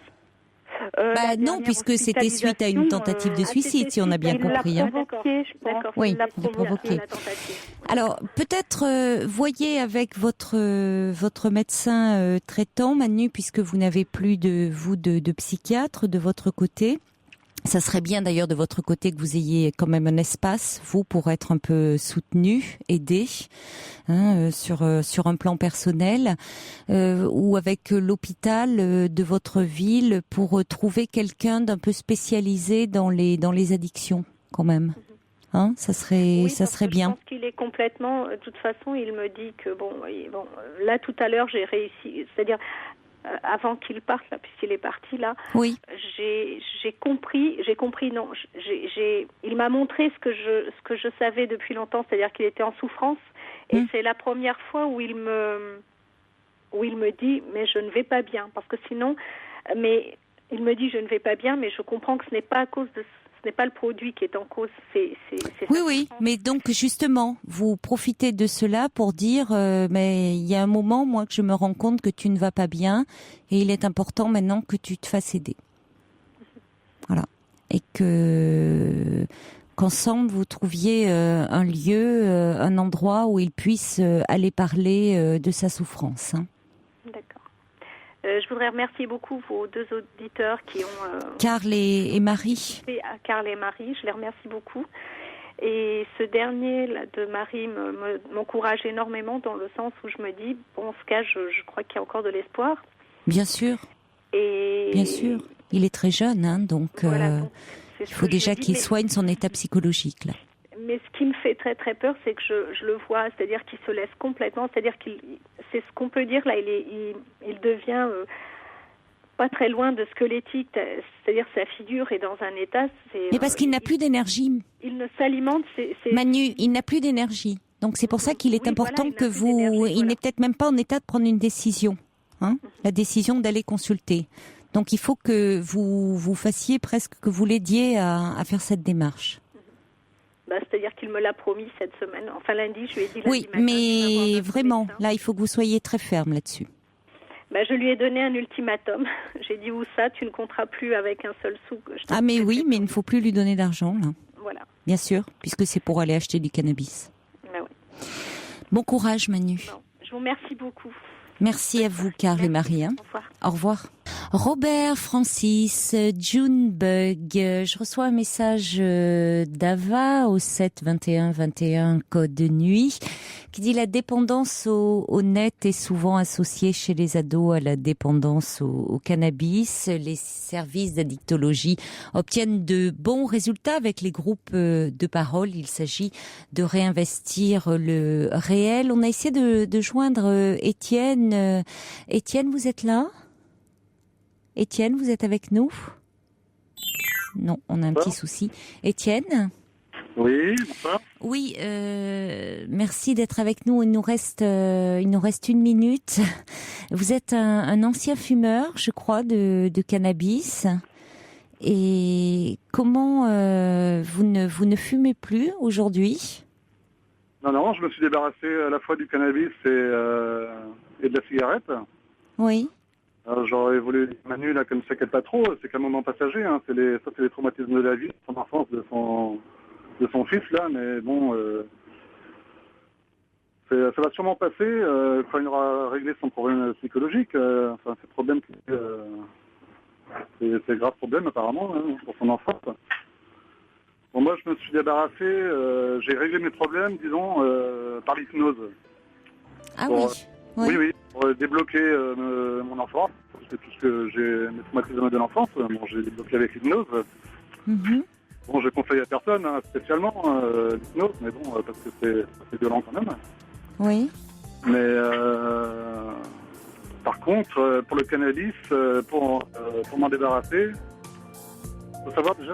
Speaker 1: Non, puisque c'était suite à une tentative de suicide, si on a bien compris.
Speaker 4: D'accord.
Speaker 1: Oui, il l'a provoqué. Alors, peut-être voyez avec votre médecin traitant, Manu, puisque vous n'avez plus de psychiatre de votre côté. Ça serait bien d'ailleurs de votre côté que vous ayez quand même un espace, vous, pour être un peu soutenu, aidé, sur un plan personnel, ou avec l'hôpital de votre ville pour trouver quelqu'un d'un peu spécialisé dans les addictions, quand même. Ça serait bien.
Speaker 4: Je pense qu'il est complètement. De toute façon, il me dit que là tout à l'heure j'ai réussi, c'est-à-dire. Avant qu'il parte, là, puisqu'il est parti, là,
Speaker 1: oui.
Speaker 4: J'ai compris, non, il m'a montré ce que je savais depuis longtemps, c'est-à-dire qu'il était en souffrance, et c'est la première fois où il me dit, mais je ne vais pas bien, parce que sinon, mais il me dit, je ne vais pas bien, mais je comprends que ce n'est pas à cause de ce n'est pas le produit qui est en cause, c'est
Speaker 1: oui, mais donc justement, vous profitez de cela pour dire, mais il y a un moment, moi, que je me rends compte que tu ne vas pas bien, et il est important maintenant que tu te fasses aider. Voilà. Et qu'ensemble, vous trouviez un lieu, un endroit où il puisse aller parler de sa souffrance.
Speaker 4: D'accord. Je voudrais remercier beaucoup vos deux auditeurs qui ont...
Speaker 1: Karl et Marie.
Speaker 4: Karl et Marie, je les remercie beaucoup. Et ce dernier là, de Marie m'encourage énormément dans le sens où je me dis, bon, en ce cas, je crois qu'il y a encore de l'espoir.
Speaker 1: Bien sûr. Bien sûr. Il est très jeune, donc, voilà, donc il faut déjà qu'il soigne son état psychologique, là.
Speaker 4: Mais ce qui me fait très très peur, c'est que je le vois, c'est-à-dire qu'il se laisse complètement, c'est-à-dire c'est ce qu'on peut dire là, il devient pas très loin de squelettique, c'est-à-dire sa figure est dans un état.
Speaker 1: Mais parce qu'il n'a plus d'énergie.
Speaker 4: Il ne s'alimente.
Speaker 1: Manu, il n'a plus d'énergie, donc c'est pour ça qu'il est important que il n'est peut-être même pas en état de prendre une décision, la décision d'aller consulter. Donc il faut que vous fassiez presque, que vous l'aidiez à faire cette démarche.
Speaker 4: C'est-à-dire qu'il me l'a promis cette semaine. Enfin, lundi, je lui ai dit...
Speaker 1: Oui, mais vraiment, là, il faut que vous soyez très ferme là-dessus.
Speaker 4: Je lui ai donné un ultimatum. J'ai dit, où ça, tu ne compteras plus avec un seul sou.
Speaker 1: Mais oui, mais il ne faut plus lui donner d'argent, là.
Speaker 4: Voilà.
Speaker 1: Bien sûr, puisque c'est pour aller acheter du cannabis.
Speaker 4: Oui.
Speaker 1: Bon courage, Manu.
Speaker 4: Bon, je vous remercie beaucoup.
Speaker 1: Merci à vous, Karl et Marie.
Speaker 4: Au revoir.
Speaker 1: Au revoir. Robert, Francis, Junebug, je reçois un message d'Ava au 7 21 21 code de nuit qui dit: la dépendance au net est souvent associée chez les ados à la dépendance au cannabis. Les services d'addictologie obtiennent de bons résultats avec les groupes de parole. Il s'agit de réinvestir le réel. On a essayé de joindre Étienne. Étienne, vous êtes là ? Étienne, vous êtes avec nous ? Non, on a un petit souci. Étienne ?
Speaker 7: Oui, bonsoir.
Speaker 1: Oui, merci d'être avec nous. Il nous reste 1 minute. Vous êtes un ancien fumeur, je crois, de cannabis. Et comment vous ne fumez plus aujourd'hui ?
Speaker 7: Non, je me suis débarrassé à la fois du cannabis et de la cigarette.
Speaker 1: Oui.
Speaker 7: Alors, j'aurais voulu dire Manu, là, qu'elle ne s'inquiète pas trop, c'est qu'un moment passager, hein, c'est les traumatismes de la vie, de son enfance, de son fils, là, mais bon, ça va sûrement passer quand il aura réglé son problème psychologique, enfin, ces problèmes, c'est grave problème, apparemment, hein, pour son enfance. Bon, moi, je me suis débarrassé, j'ai réglé mes problèmes, disons, par l'hypnose.
Speaker 1: Ah
Speaker 7: oui. Oui, pour débloquer mon enfance. C'est tout ce que j'ai, mes traumatismes de l'enfance. Bon, j'ai débloqué avec l'hypnose.
Speaker 1: Mm-hmm.
Speaker 7: Bon, je conseille à personne, hein, spécialement, l'hypnose, mais bon, parce que c'est violent quand même.
Speaker 1: Oui.
Speaker 7: Mais par contre, pour le cannabis, pour m'en débarrasser, faut savoir déjà,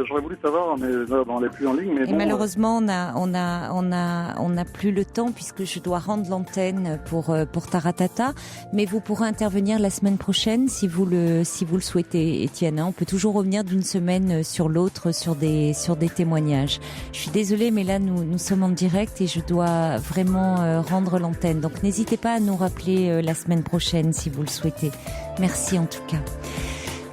Speaker 7: j'aurais voulu savoir, mais là, on n'est plus en ligne. Mais
Speaker 1: et bon, malheureusement, on n'a plus le temps puisque je dois rendre l'antenne pour Taratata. Mais vous pourrez intervenir la semaine prochaine si vous le souhaitez, Étienne. On peut toujours revenir d'une semaine sur l'autre sur des témoignages. Je suis désolée, mais là nous sommes en direct et je dois vraiment rendre l'antenne. Donc n'hésitez pas à nous rappeler la semaine prochaine si vous le souhaitez. Merci en tout cas.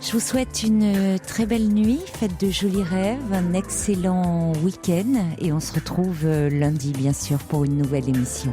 Speaker 1: Je vous souhaite une très belle nuit, faites de jolis rêves, un excellent week-end et on se retrouve lundi bien sûr pour une nouvelle émission.